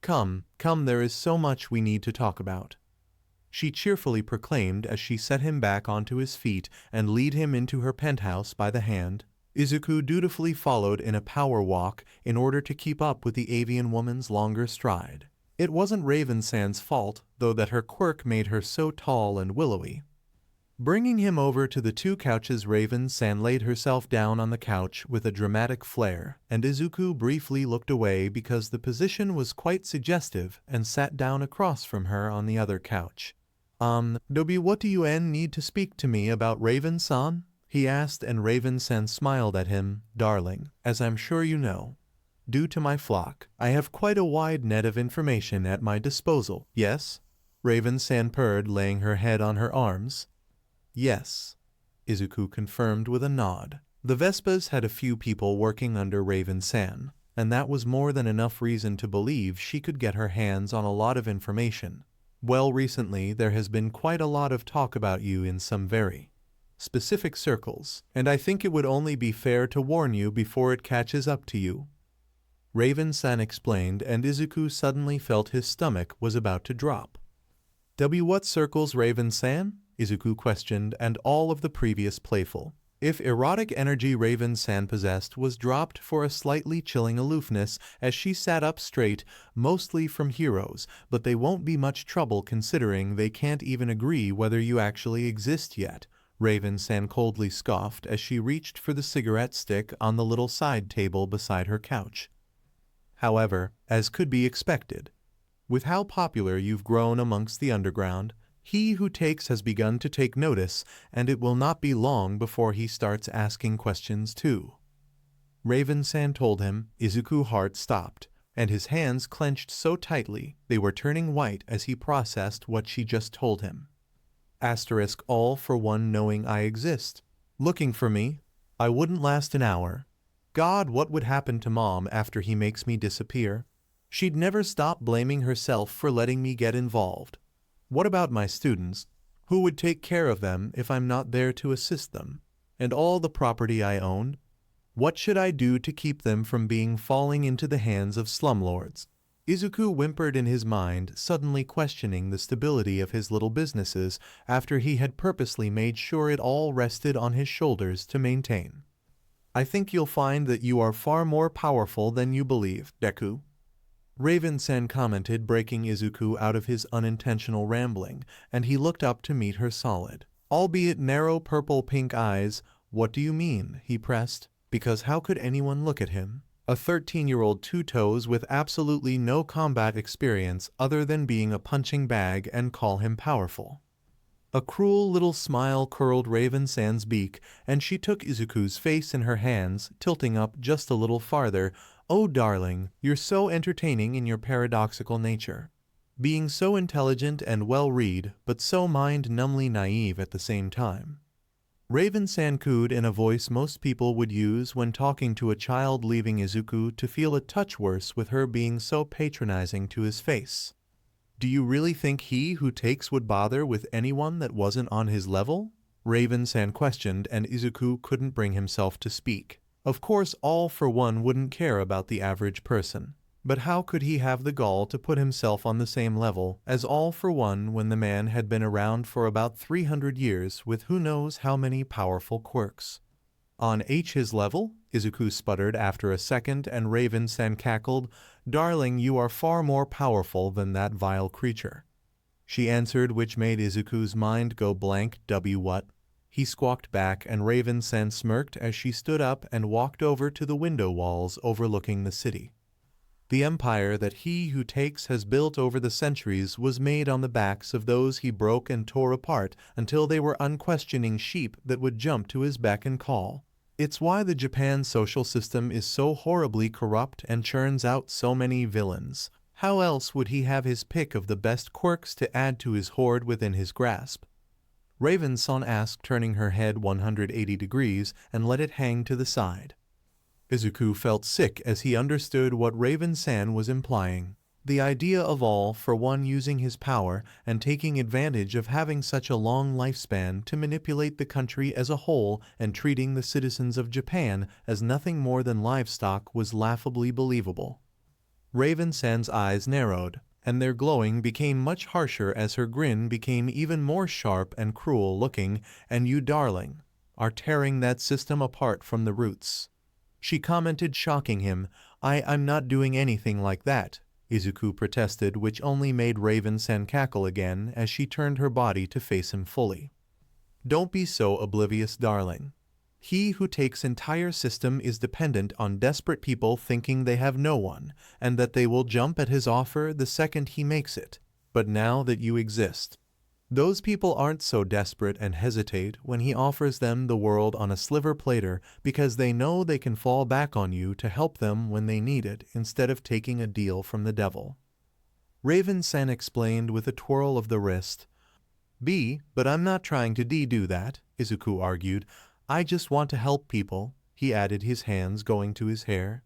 Come, there is so much we need to talk about," she cheerfully proclaimed as she set him back onto his feet and led him into her penthouse by the hand. Izuku dutifully followed in a power walk in order to keep up with the avian woman's longer stride. It wasn't Raven-san's fault, though, that her quirk made her so tall and willowy. Bringing him over to the 2 couches, Raven-san laid herself down on the couch with a dramatic flair, and Izuku briefly looked away because the position was quite suggestive and sat down across from her on the other couch. Dobi, what do you need to speak to me about, Raven-san?" he asked, and Raven-san smiled at him. "Darling, as I'm sure you know, due to my flock, I have quite a wide net of information at my disposal." "Yes?" Raven-san purred, laying her head on her arms. "Yes," Izuku confirmed with a nod. The Vespas had a few people working under Raven-san, and that was more than enough reason to believe she could get her hands on a lot of information. "Well, recently there has been quite a lot of talk about you in some very specific circles, and I think it would only be fair to warn you before it catches up to you," Raven-san explained, and Izuku suddenly felt his stomach was about to drop. "What circles, Raven-san?" Izuku questioned, and all of the previous playful, if erotic energy Raven-san possessed was dropped for a slightly chilling aloofness as she sat up straight. "Mostly from heroes, but they won't be much trouble considering they can't even agree whether you actually exist yet," Raven-san coldly scoffed as she reached for the cigarette stick on the little side table beside her couch. "However, as could be expected, with how popular you've grown amongst the underground, he who takes has begun to take notice, and it will not be long before he starts asking questions too," Raven-san told him. Izuku's heart stopped, and his hands clenched so tightly they were turning white as he processed what she just told him. "All for one knowing I exist. Looking for me? I wouldn't last an hour. God, what would happen to Mom after he makes me disappear? She'd never stop blaming herself for letting me get involved. What about my students? Who would take care of them if I'm not there to assist them? And all the property I own? What should I do to keep them from falling into the hands of slumlords?" Izuku whimpered in his mind, suddenly questioning the stability of his little businesses after he had purposely made sure it all rested on his shoulders to maintain. "I think you'll find that you are far more powerful than you believe, Deku," Raven-san commented, breaking Izuku out of his unintentional rambling, and he looked up to meet her solid, albeit narrow purple-pink eyes. "What do you mean?" he pressed, because how could anyone look at him, a 13-year-old two-toes with absolutely no combat experience other than being a punching bag, and call him powerful? A cruel little smile curled Raven-san's beak, and she took Izuku's face in her hands, tilting up just a little farther. "Oh, darling, you're so entertaining in your paradoxical nature. Being so intelligent and well-read, but so mind-numbingly naive at the same time." Raven-san cooed in a voice most people would use when talking to a child, leaving Izuku to feel a touch worse with her being so patronizing to his face. "Do you really think he who takes would bother with anyone that wasn't on his level?" Raven-san questioned, and Izuku couldn't bring himself to speak. Of course, All for One wouldn't care about the average person, but how could he have the gall to put himself on the same level as All for One when the man had been around for about 300 years with who knows how many powerful quirks? "On his level?" Izuku sputtered after a second, and Raven-san cackled. "Darling, you are far more powerful than that vile creature," she answered, which made Izuku's mind go blank. What? he squawked back, and Raven-san smirked as she stood up and walked over to the window walls overlooking the city. The empire that he who takes has built over the centuries was made on the backs of those he broke and tore apart until they were unquestioning sheep that would jump to his beck and call. It's why the Japan social system is so horribly corrupt and churns out so many villains. How else would he have his pick of the best quirks to add to his hoard within his grasp? Raven-san asked, turning her head 180 degrees and let it hang to the side. Izuku felt sick as he understood what Raven-san was implying. The idea of all for one using his power and taking advantage of having such a long lifespan to manipulate the country as a whole and treating the citizens of Japan as nothing more than livestock was laughably believable. Raven-san's eyes narrowed, and their glowing became much harsher as her grin became even more sharp and cruel-looking. "And you, darling, are tearing that system apart from the roots," she commented, shocking him. I'm not doing anything like that," Izuku protested, which only made Raven-san cackle again as she turned her body to face him fully. "Don't be so oblivious, darling. He who takes entire system is dependent on desperate people thinking they have no one, and that they will jump at his offer the second he makes it. But now that you exist, those people aren't so desperate and hesitate when he offers them the world on a silver platter because they know they can fall back on you to help them when they need it instead of taking a deal from the devil," Raven-san explained with a twirl of the wrist. But I'm not trying to do that," Izuku argued. "I just want to help people," he added, his hands going to his hair.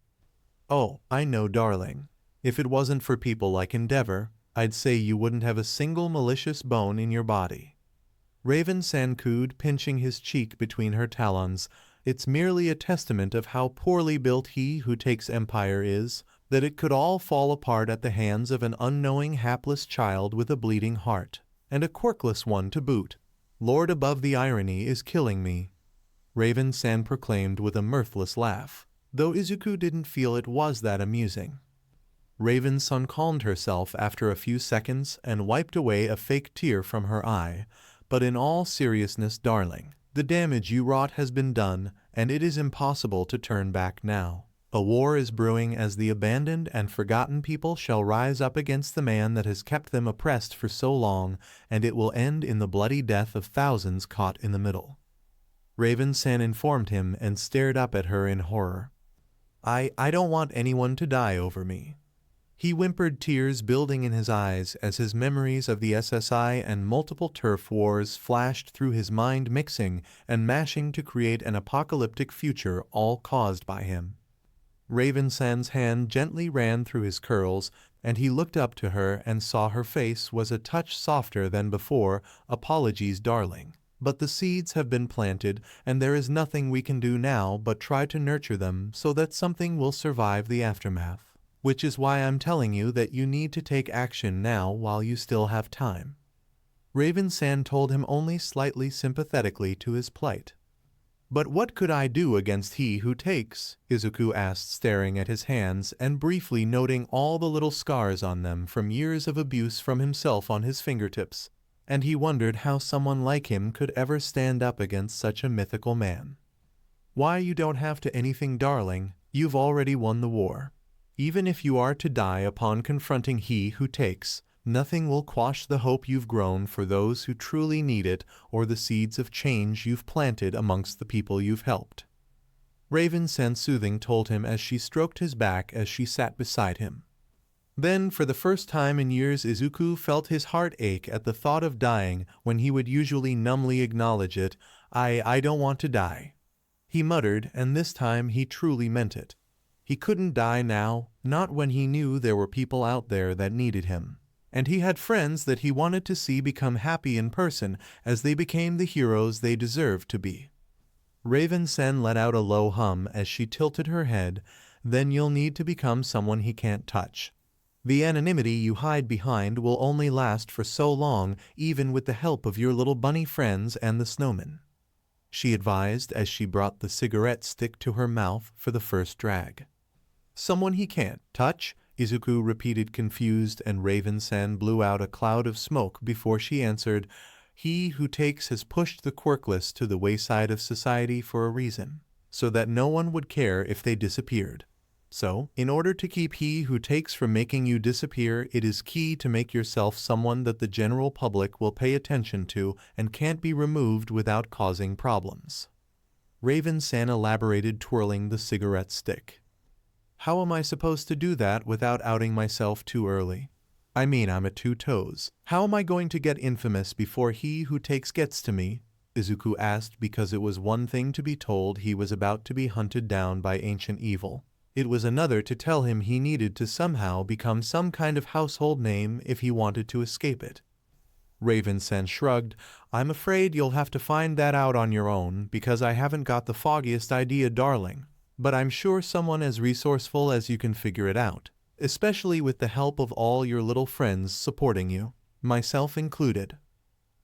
"Oh, I know, darling. If it wasn't for people like Endeavor, I'd say you wouldn't have a single malicious bone in your body," Raven-san cooed, pinching his cheek between her talons. "It's merely a testament of how poorly built he who takes empire is, that it could all fall apart at the hands of an unknowing hapless child with a bleeding heart, and a quirkless one to boot. Lord above, the irony is killing me," Raven-san proclaimed with a mirthless laugh, though Izuku didn't feel it was that amusing. Raven-san calmed herself after a few seconds and wiped away a fake tear from her eye. "But in all seriousness, darling, the damage you wrought has been done, and it is impossible to turn back now. A war is brewing as the abandoned and forgotten people shall rise up against the man that has kept them oppressed for so long, and it will end in the bloody death of thousands caught in the middle," Raven-san informed him and stared up at her in horror. I don't want anyone to die over me," he whimpered, tears building in his eyes as his memories of the SSI and multiple turf wars flashed through his mind, mixing and mashing to create an apocalyptic future, all caused by him. Raven-san's hand gently ran through his curls, and he looked up to her and saw her face was a touch softer than before. "Apologies, darling, but the seeds have been planted, and there is nothing we can do now but try to nurture them so that something will survive the aftermath. Which is why I'm telling you that you need to take action now while you still have time," Raven-san told him, only slightly sympathetically to his plight. "But what could I do against he who takes?" Izuku asked, staring at his hands and briefly noting all the little scars on them from years of abuse from himself on his fingertips, and he wondered how someone like him could ever stand up against such a mythical man. "Why, you don't have to anything, darling. You've already won the war. Even if you are to die upon confronting he who takes, nothing will quash the hope you've grown for those who truly need it or the seeds of change you've planted amongst the people you've helped," Raven-san soothing told him as she stroked his back as she sat beside him. Then, for the first time in years, Izuku felt his heart ache at the thought of dying when he would usually numbly acknowledge it. I don't want to die," he muttered, and this time he truly meant it. He couldn't die now, not when he knew there were people out there that needed him. And he had friends that he wanted to see become happy in person as they became the heroes they deserved to be. Raven-san let out a low hum as she tilted her head. "Then you'll need to become someone he can't touch. The anonymity you hide behind will only last for so long, even with the help of your little bunny friends and the snowman," she advised as she brought the cigarette stick to her mouth for the first drag. "Someone he can't touch?" Izuku repeated, confused, and Raven-san blew out a cloud of smoke before she answered. he who takes has pushed the quirkless to the wayside of society for a reason, so that no one would care if they disappeared. So, in order to keep he who takes from making you disappear, it is key to make yourself someone that the general public will pay attention to and can't be removed without causing problems. Raven-san elaborated, twirling the cigarette stick. How am I supposed to do that without outing myself too early? I mean, I'm at 2 toes. How am I going to get infamous before he who takes gets to me? Izuku asked, because it was one thing to be told he was about to be hunted down by ancient evil. It was another to tell him he needed to somehow become some kind of household name if he wanted to escape it. Raven-san shrugged. I'm afraid you'll have to find that out on your own, because I haven't got the foggiest idea, darling. But I'm sure someone as resourceful as you can figure it out, especially with the help of all your little friends supporting you, myself included.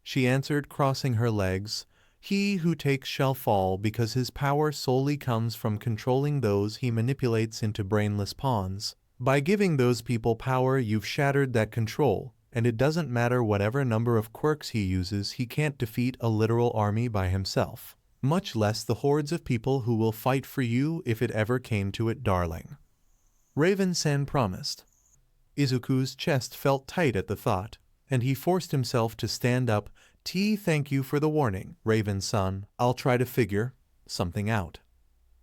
She answered, crossing her legs. He who takes shall fall, because his power solely comes from controlling those he manipulates into brainless pawns. By giving those people power, you've shattered that control, and it doesn't matter whatever number of quirks he uses, he can't defeat a literal army by himself, much less the hordes of people who will fight for you if it ever came to it, darling. Raven-san promised. Izuku's chest felt tight at the thought, and he forced himself to stand up. Thank you for the warning, Raven-san. I'll try to figure something out,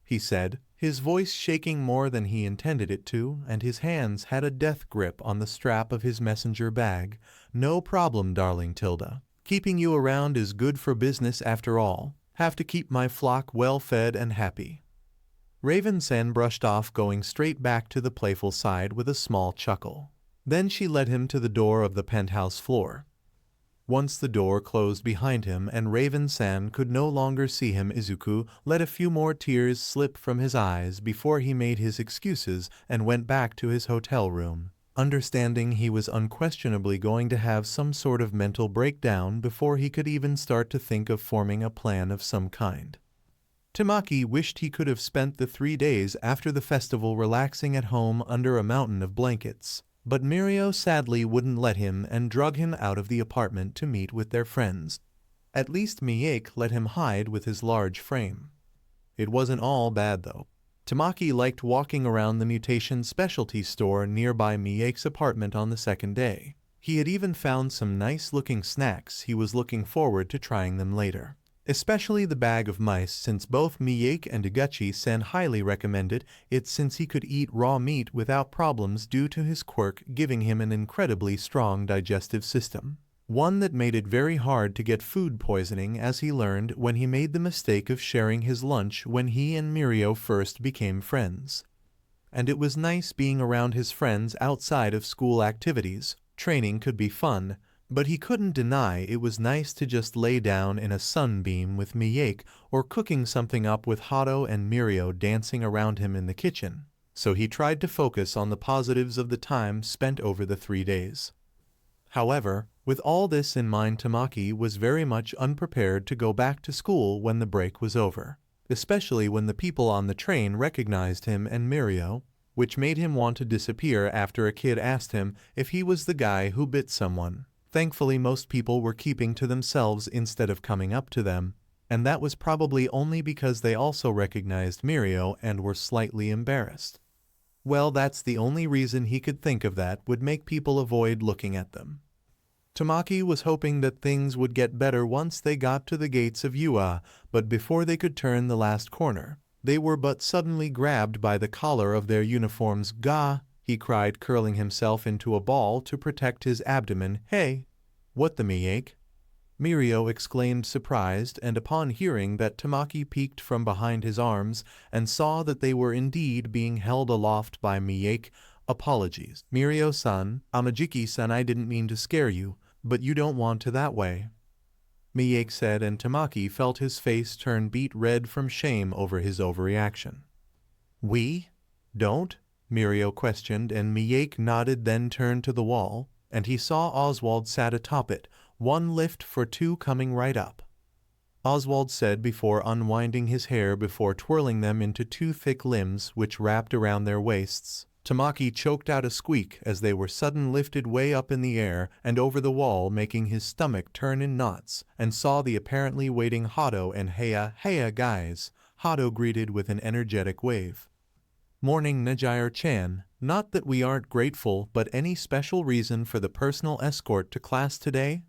he said, his voice shaking more than he intended it to, and his hands had a death grip on the strap of his messenger bag. No problem, darling Tilda. Keeping you around is good for business after all. Have to keep my flock well fed and happy. Raven-san brushed off, going straight back to the playful side with a small chuckle. Then she led him to the door of the penthouse floor. Once the door closed behind him and Raven-san could no longer see him, Izuku let a few more tears slip from his eyes before he made his excuses and went back to his hotel room, understanding he was unquestionably going to have some sort of mental breakdown before he could even start to think of forming a plan of some kind. Tamaki wished he could have spent the 3 days after the festival relaxing at home under a mountain of blankets, but Mirio sadly wouldn't let him and drug him out of the apartment to meet with their friends. At least Miyake let him hide with his large frame. It wasn't all bad though. Tamaki liked walking around the mutation specialty store nearby Miyake's apartment on the 2nd day. He had even found some nice-looking snacks. He was looking forward to trying them later, especially the bag of mice, since both Miyake and Iguchi-sen highly recommended it, since he could eat raw meat without problems due to his quirk giving him an incredibly strong digestive system, one that made it very hard to get food poisoning, as he learned when he made the mistake of sharing his lunch when he and Mirio first became friends. And it was nice being around his friends outside of school activities. Training could be fun, but he couldn't deny it was nice to just lay down in a sunbeam with Miyake, or cooking something up with Hato and Mirio dancing around him in the kitchen. So he tried to focus on the positives of the time spent over the 3 days. However, with all this in mind, Tamaki was very much unprepared to go back to school when the break was over, especially when the people on the train recognized him and Mirio, which made him want to disappear after a kid asked him if he was the guy who bit someone. Thankfully, most people were keeping to themselves instead of coming up to them, and that was probably only because they also recognized Mirio and were slightly embarrassed. Well, that's the only reason he could think of that would make people avoid looking at them. Tamaki was hoping that things would get better once they got to the gates of Ua, but before they could turn the last corner, they were but suddenly grabbed by the collar of their uniforms. "Gah!" he cried, curling himself into a ball to protect his abdomen. "Hey! What the Miyake?" Mirio exclaimed, surprised, and upon hearing that, Tamaki peeked from behind his arms and saw that they were indeed being held aloft by Miyake. "Apologies, Mirio-san, Amajiki-san, I didn't mean to scare you, but you don't want to that way," Miyake said, and Tamaki felt his face turn beet red from shame over his overreaction. "We? Don't?" Mirio questioned, and Miyake nodded, then turned to the wall, and he saw Oswald sat atop it, one lift for 2 coming right up. Oswald said before unwinding his hair before twirling them into 2 thick limbs which wrapped around their waists. Tamaki choked out a squeak as they were suddenly lifted way up in the air and over the wall, making his stomach turn in knots, and saw the apparently waiting Hado and Heya guys. Hado greeted with an energetic wave. "Morning, Najire-chan. Not that we aren't grateful, but any special reason for the personal escort to class today?"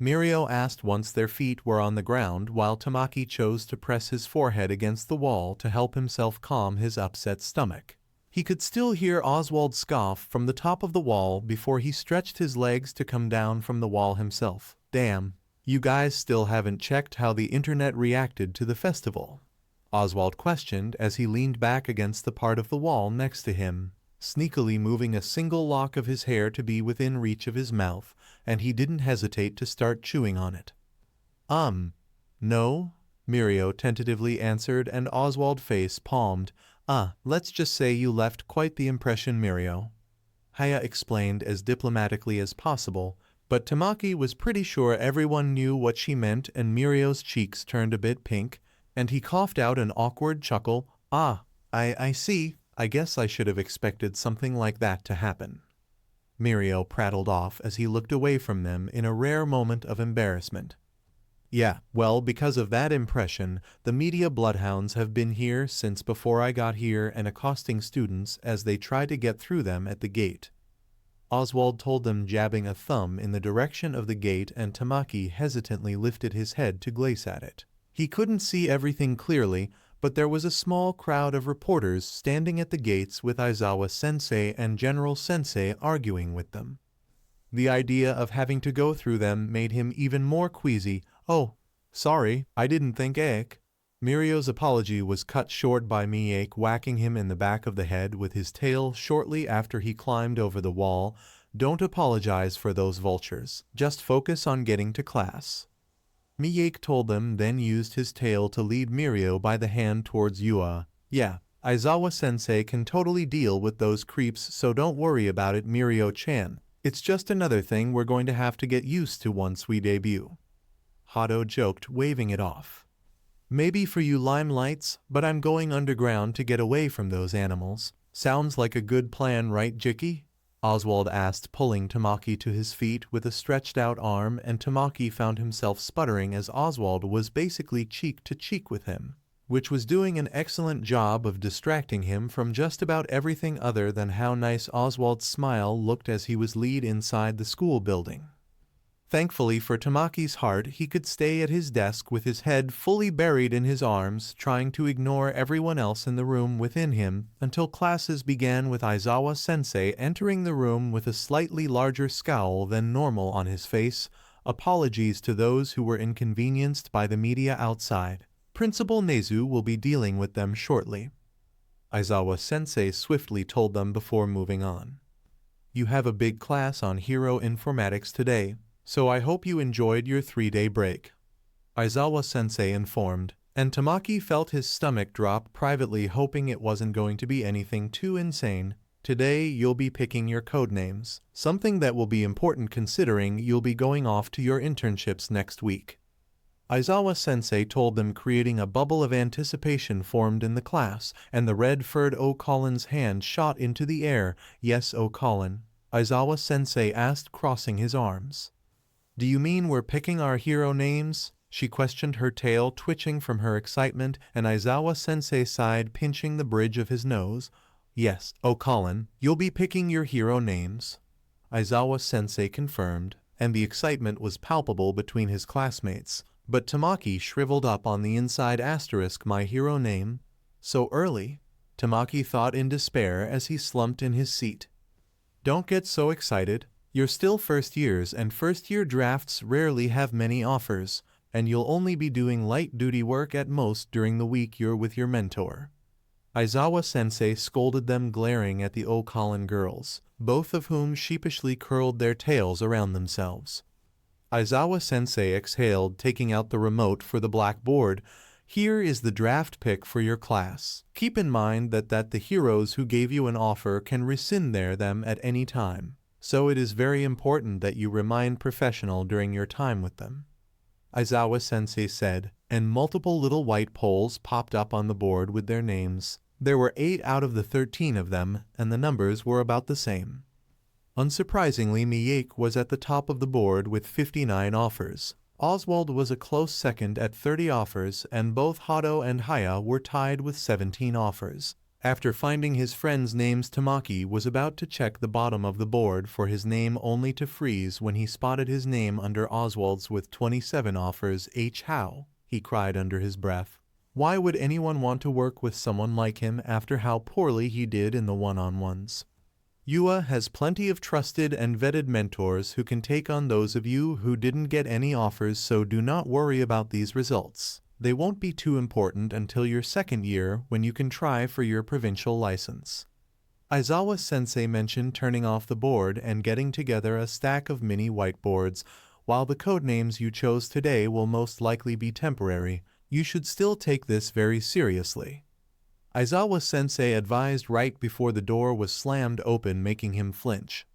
Mirio asked once their feet were on the ground, while Tamaki chose to press his forehead against the wall to help himself calm his upset stomach. He could still hear Oswald scoff from the top of the wall before he stretched his legs to come down from the wall himself. "Damn, you guys still haven't checked how the internet reacted to the festival?" Oswald questioned as he leaned back against the part of the wall next to him, sneakily moving a single lock of his hair to be within reach of his mouth, and he didn't hesitate to start chewing on it. No," Mirio tentatively answered, and Oswald face palmed. Let's just say you left quite the impression, Mirio," Heya explained as diplomatically as possible, but Tamaki was pretty sure everyone knew what she meant, and Mirio's cheeks turned a bit pink, and he coughed out an awkward chuckle. I see. I guess I should have expected something like that to happen." Mirio prattled off as he looked away from them in a rare moment of embarrassment. "Yeah, well, because of that impression, the media bloodhounds have been here since before I got here and accosting students as they try to get through them at the gate," Oswald told them, jabbing a thumb in the direction of the gate, and Tamaki hesitantly lifted his head to glace at it. He couldn't see everything clearly, but there was a small crowd of reporters standing at the gates with Aizawa-sensei and General-sensei arguing with them. The idea of having to go through them made him even more queasy. "Oh, sorry, I didn't think Aik." Mirio's apology was cut short by Miyake whacking him in the back of the head with his tail shortly after he climbed over the wall. "Don't apologize for those vultures, just focus on getting to class," Miyake told them, then used his tail to lead Mirio by the hand towards Yua. "Yeah, Aizawa-sensei can totally deal with those creeps, so don't worry about it, Mirio-chan. It's just another thing we're going to have to get used to once we debut," Hado joked, waving it off. "Maybe for you limelights, but I'm going underground to get away from those animals. Sounds like a good plan, right, Jiki?" Oswald asked, pulling Tamaki to his feet with a stretched out arm, and Tamaki found himself sputtering as Oswald was basically cheek to cheek with him, which was doing an excellent job of distracting him from just about everything other than how nice Oswald's smile looked as he was led inside the school building. Thankfully for Tamaki's heart, he could stay at his desk with his head fully buried in his arms, trying to ignore everyone else in the room within him, until classes began with Aizawa-sensei entering the room with a slightly larger scowl than normal on his face. "Apologies to those who were inconvenienced by the media outside. Principal Nezu will be dealing with them shortly," Aizawa-sensei swiftly told them before moving on. "You have a big class on hero informatics today, so I hope you enjoyed your 3-day break," Aizawa-sensei informed, and Tamaki felt his stomach drop privately, hoping it wasn't going to be anything too insane. "Today you'll be picking your codenames, something that will be important considering you'll be going off to your internships next week," Aizawa-sensei told them, creating a bubble of anticipation formed in the class, and the red-furred O'Collin's hand shot into the air. "Yes, O'Collin?" Aizawa-sensei asked, crossing his arms. "Do you mean we're picking our hero names?" she questioned, her tail twitching from her excitement, and Aizawa-sensei sighed, pinching the bridge of his nose. "Yes, O'Collin, you'll be picking your hero names," Aizawa-sensei confirmed, and the excitement was palpable between his classmates. But Tamaki shriveled up on the inside. "My hero name? So early?" Tamaki thought in despair as he slumped in his seat. "Don't get so excited. You're still first years, and first-year drafts rarely have many offers, and you'll only be doing light-duty work at most during the week you're with your mentor," Aizawa-sensei scolded them, glaring at the O'Collin girls, both of whom sheepishly curled their tails around themselves. Aizawa-sensei exhaled, taking out the remote for the blackboard. "Here is the draft pick for your class. Keep in mind that the heroes who gave you an offer can rescind them at any time, so it is very important that you remain professional during your time with them," Aizawa-sensei said, and multiple little white poles popped up on the board with their names. There were 8 out of the 13 of them, and the numbers were about the same. Unsurprisingly, Miyake was at the top of the board with 59 offers. Oswald was a close second at 30 offers, and both Hado and Haya were tied with 17 offers. After finding his friend's names, Tamaki was about to check the bottom of the board for his name only to freeze when he spotted his name under Oswald's with 27 offers. How? He cried under his breath. Why would anyone want to work with someone like him after how poorly he did in the one-on-ones? UA has plenty of trusted and vetted mentors who can take on those of you who didn't get any offers, so do not worry about these results. They won't be too important until your second year when you can try for your provincial license. Aizawa-sensei mentioned turning off the board and getting together a stack of mini whiteboards. While the codenames you chose today will most likely be temporary, you should still take this very seriously. Aizawa-sensei advised right before the door was slammed open, making him flinch.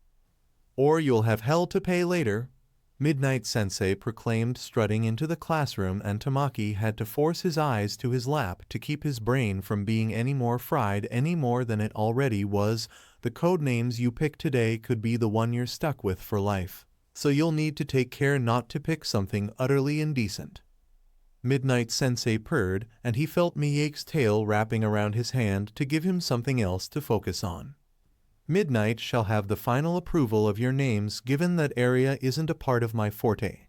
Or you'll have hell to pay later, Midnight Sensei proclaimed, strutting into the classroom, and Tamaki had to force his eyes to his lap to keep his brain from being any more fried any more than it already was. The codenames you pick today could be the one you're stuck with for life, so you'll need to take care not to pick something utterly indecent. Midnight Sensei purred, and he felt Miyake's tail wrapping around his hand to give him something else to focus on. Midnight shall have the final approval of your names, given that area isn't a part of my forte.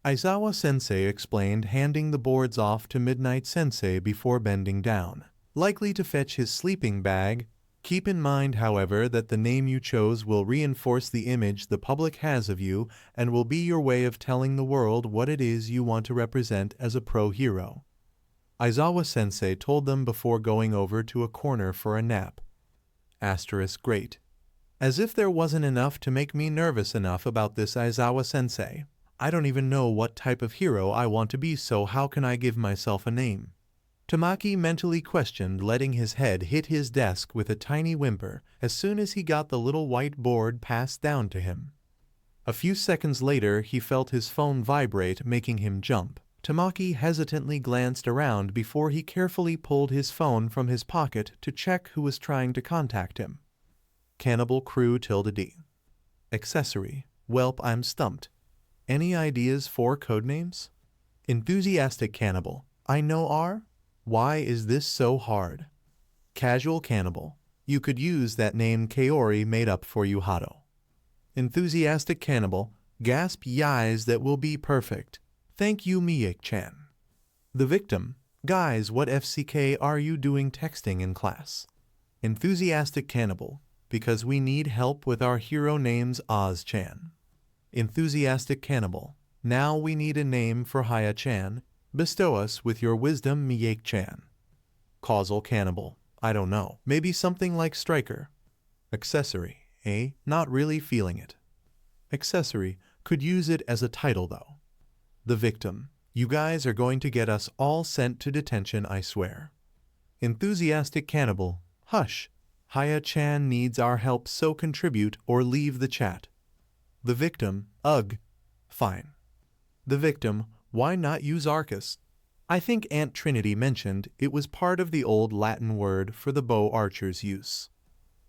Aizawa-sensei explained, handing the boards off to Midnight Sensei before bending down, likely to fetch his sleeping bag. Keep in mind, however, that the name you chose will reinforce the image the public has of you and will be your way of telling the world what it is you want to represent as a pro hero. Aizawa-sensei told them before going over to a corner for a nap. Great. As if there wasn't enough to make me nervous enough about this, Aizawa-sensei. I don't even know what type of hero I want to be, so how can I give myself a name? Tamaki mentally questioned, letting his head hit his desk with a tiny whimper as soon as he got the little white board passed down to him. A few seconds later, he felt his phone vibrate, making him jump. Tamaki hesitantly glanced around before he carefully pulled his phone from his pocket to check who was trying to contact him. Cannibal Crew ~D. Accessory. Welp, I'm stumped. Any ideas for codenames? Enthusiastic Cannibal. I know R? Why is this so hard? Casual Cannibal. You could use that name Kaori made up for you, Hado. Enthusiastic Cannibal. Gasp, yis, that will be perfect. Thank you, Miyake-chan. The Victim. Guys, what FCK are you doing texting in class? Enthusiastic Cannibal. Because we need help with our hero names, Oz-chan. Enthusiastic Cannibal. Now we need a name for Haya-chan. Bestow us with your wisdom, Miyake-chan. Causal Cannibal. I don't know. Maybe something like Striker. Accessory. Not really feeling it. Accessory. Could use it as a title, though. The Victim. You guys are going to get us all sent to detention, I swear. Enthusiastic Cannibal. Hush. Haya-chan needs our help, so contribute or leave the chat. The Victim. Ugh. Fine. The Victim. Why not use Arcus? I think Aunt Trinity mentioned it was part of the old Latin word for the bow archer's use.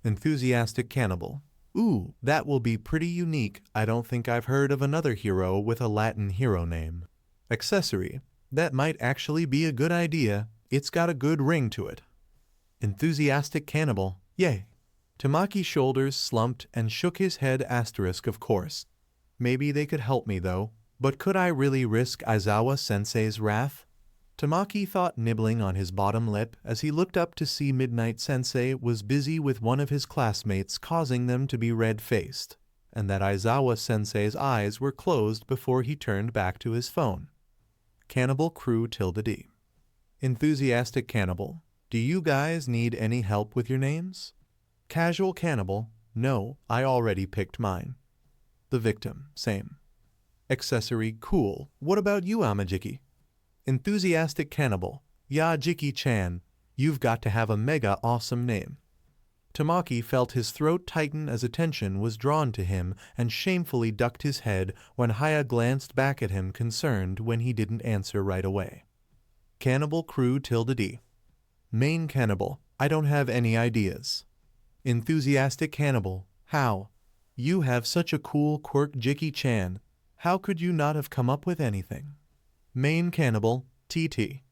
Enthusiastic Cannibal. Ooh, that will be pretty unique. I don't think I've heard of another hero with a Latin hero name. Accessory. That might actually be a good idea. It's got a good ring to it. Enthusiastic Cannibal. Yay. Tamaki's shoulders slumped and shook his head. Of course. Maybe they could help me, though. But could I really risk Aizawa-sensei's wrath? Tamaki thought, nibbling on his bottom lip as he looked up to see Midnight Sensei was busy with one of his classmates, causing them to be red-faced, and that Aizawa-sensei's eyes were closed before he turned back to his phone. Cannibal Crew ~D. Enthusiastic Cannibal. Do you guys need any help with your names? Casual Cannibal. No, I already picked mine. The Victim. Same. Accessory. Cool. What about you, Amajiki? Enthusiastic Cannibal. Ya, Jiki-chan. You've got to have a mega awesome name. Tamaki felt his throat tighten as attention was drawn to him and shamefully ducked his head when Haya glanced back at him, concerned when he didn't answer right away. Cannibal Crew ~D. Main Cannibal. I don't have any ideas. Enthusiastic Cannibal, how? You have such a cool quirk, Jiki-chan. How could you not have come up with anything? Main Cannibal, TT.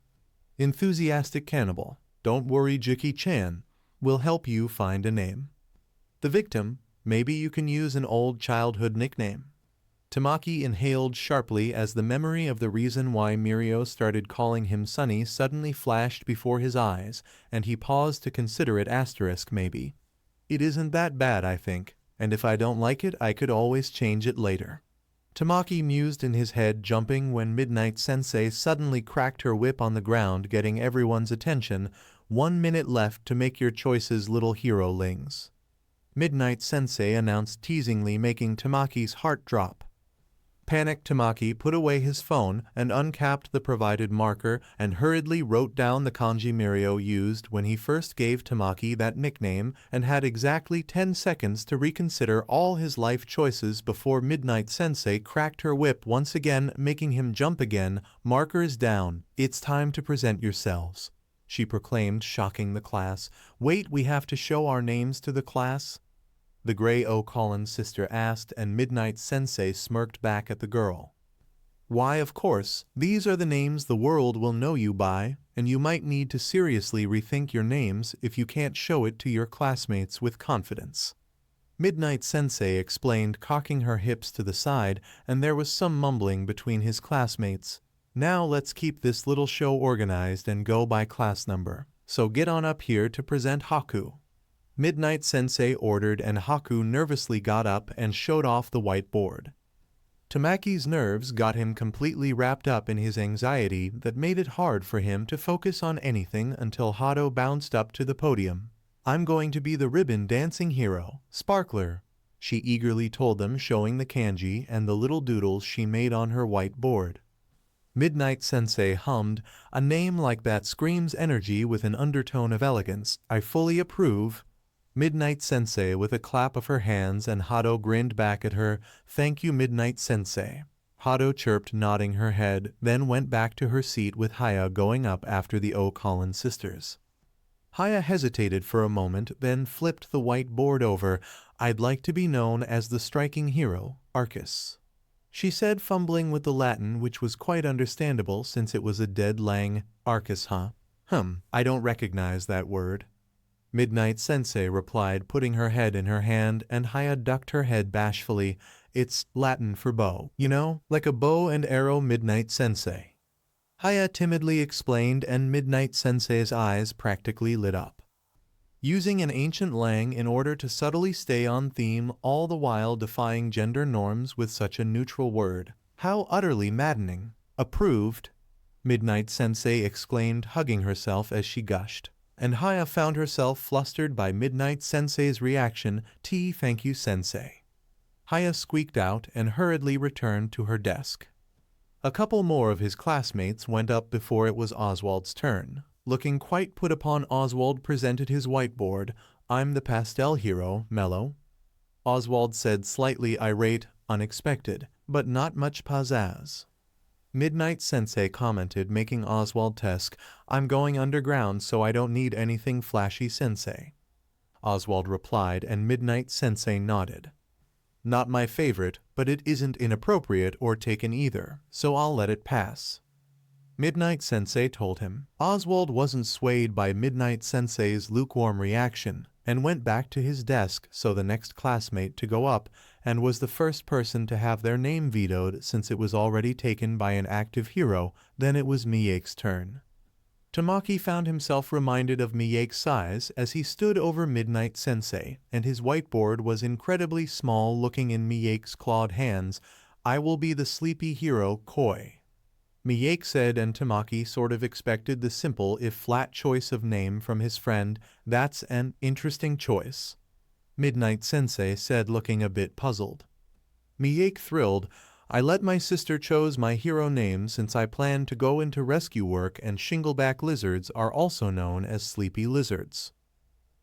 Enthusiastic Cannibal, don't worry, Jiki-chan. We'll help you find a name. The victim, maybe you can use an old childhood nickname. Tamaki inhaled sharply as the memory of the reason why Mirio started calling him Sunny suddenly flashed before his eyes, and he paused to consider it. Maybe. It isn't that bad, I think, and if I don't like it, I could always change it later. Tamaki mused in his head, jumping when Midnight Sensei suddenly cracked her whip on the ground, getting everyone's attention. 1 minute left to make your choices, little hero-lings. Midnight Sensei announced teasingly, making Tamaki's heart drop. Panicked Tamaki put away his phone and uncapped the provided marker and hurriedly wrote down the kanji Mirio used when he first gave Tamaki that nickname, and had exactly 10 seconds to reconsider all his life choices before Midnight Sensei cracked her whip once again, making him jump again. Markers down. It's time to present yourselves, she proclaimed, shocking the class. Wait, we have to show our names to the class? The Gray O. Collins sister asked, and Midnight Sensei smirked back at the girl. Why, of course, these are the names the world will know you by, and you might need to seriously rethink your names if you can't show it to your classmates with confidence. Midnight Sensei explained, cocking her hips to the side, and there was some mumbling between his classmates. Now let's keep this little show organized and go by class number, so get on up here to present Haku. Midnight Sensei ordered, and Haku nervously got up and showed off the whiteboard. Tamaki's nerves got him completely wrapped up in his anxiety that made it hard for him to focus on anything until Hado bounced up to the podium. I'm going to be the ribbon dancing hero, Sparkler, she eagerly told them, showing the kanji and the little doodles she made on her whiteboard. Midnight Sensei hummed, a name like that screams energy with an undertone of elegance. I fully approve. Midnight Sensei with a clap of her hands, and Hado grinned back at her. Thank you, Midnight Sensei. Hado chirped, nodding her head, then went back to her seat with Haya going up after the O. Collins sisters. Haya hesitated for a moment, then flipped the whiteboard over. I'd like to be known as the striking hero, Arcus, she said, fumbling with the Latin, which was quite understandable since it was a dead lang. Arcus, huh? I don't recognize that word. Midnight Sensei replied, putting her head in her hand, and Haya ducked her head bashfully. It's Latin for bow, you know, like a bow and arrow, Midnight Sensei. Haya timidly explained, and Midnight Sensei's eyes practically lit up. Using an ancient lang in order to subtly stay on theme, all the while defying gender norms with such a neutral word. How utterly maddening. Approved, Midnight Sensei exclaimed, hugging herself as she gushed. And Haya found herself flustered by Midnight Sensei's reaction. Thank you, Sensei. Haya squeaked out and hurriedly returned to her desk. A couple more of his classmates went up before it was Oswald's turn. Looking quite put upon, Oswald presented his whiteboard. I'm the pastel hero, Mellow, Oswald said, slightly irate. Unexpected, but not much pizzazz. Midnight Sensei commented, making Oswald tesk. I'm going underground, so I don't need anything flashy, Sensei. Oswald replied, and Midnight Sensei nodded. Not my favorite, but it isn't inappropriate or taken either, so I'll let it pass, Midnight Sensei told him. Oswald wasn't swayed by Midnight Sensei's lukewarm reaction, and went back to his desk, so the next classmate to go up, and was the first person to have their name vetoed since it was already taken by an active hero. Then it was Miyake's turn. Tamaki found himself reminded of Miyake's size as he stood over Midnight Sensei, and his whiteboard was incredibly small, looking in Miyake's clawed hands. I will be the sleepy hero, Koi, Miyake said, and Tamaki sort of expected the simple if flat choice of name from his friend. That's an interesting choice, Midnight Sensei said, looking a bit puzzled. Miyake thrilled. I let my sister chose my hero name since I plan to go into rescue work, and shingleback lizards are also known as sleepy lizards,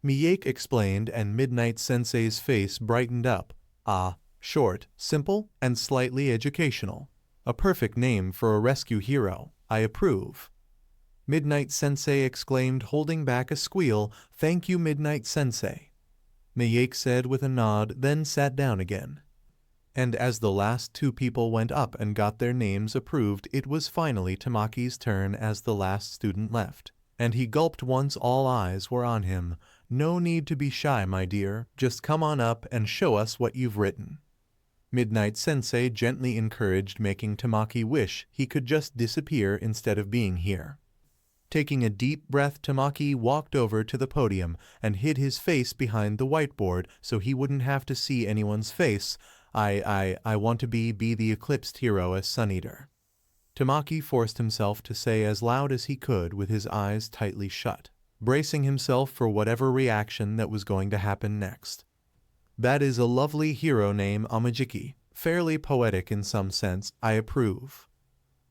Miyake explained, and Midnight Sensei's face brightened up. Ah, short, simple, and slightly educational. A perfect name for a rescue hero. I approve. Midnight Sensei exclaimed, holding back a squeal. "Thank you, Midnight Sensei," Miyake said with a nod, then sat down again. And as the last two people went up and got their names approved, it was finally Tamaki's turn as the last student left. And he gulped once all eyes were on him. "No need to be shy, my dear. Just come on up and show us what you've written." Midnight Sensei gently encouraged, making Tamaki wish he could just disappear instead of being here. Taking a deep breath, Tamaki walked over to the podium and hid his face behind the whiteboard so he wouldn't have to see anyone's face. I want to be the eclipsed hero as Sun Eater," Tamaki forced himself to say as loud as he could with his eyes tightly shut, bracing himself for whatever reaction that was going to happen next. "That is a lovely hero name, Amajiki. Fairly poetic in some sense. I approve,"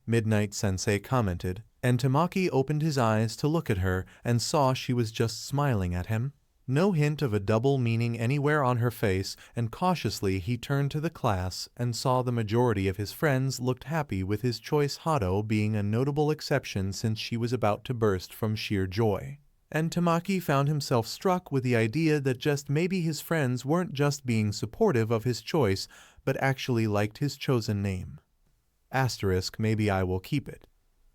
Midnight Sensei commented, and Tamaki opened his eyes to look at her and saw she was just smiling at him. No hint of a double meaning anywhere on her face, and cautiously he turned to the class and saw the majority of his friends looked happy, with his choice Hado being a notable exception since she was about to burst from sheer joy. And Tamaki found himself struck with the idea that just maybe his friends weren't just being supportive of his choice, but actually liked his chosen name. Asterisk, maybe I will keep it.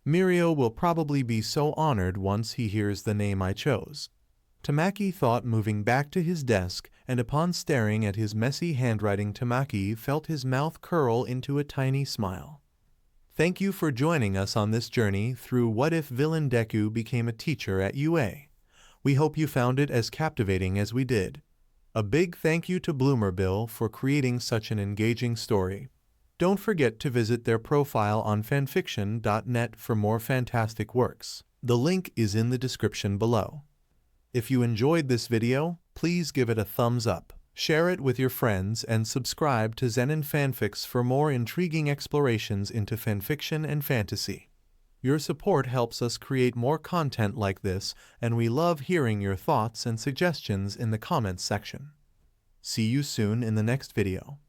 Mirio will probably be so honored once he hears the name I chose, Tamaki thought, moving back to his desk, and upon staring at his messy handwriting, Tamaki felt his mouth curl into a tiny smile. Thank you for joining us on this journey through What If Villain Deku Became a Teacher at UA. We hope you found it as captivating as we did. A big thank you to Bloomerbill for creating such an engaging story. Don't forget to visit their profile on fanfiction.net for more fantastic works. The link is in the description below. If you enjoyed this video, please give it a thumbs up, share it with your friends, and subscribe to Zenin Fanfics for more intriguing explorations into fanfiction and fantasy. Your support helps us create more content like this, and we love hearing your thoughts and suggestions in the comments section. See you soon in the next video.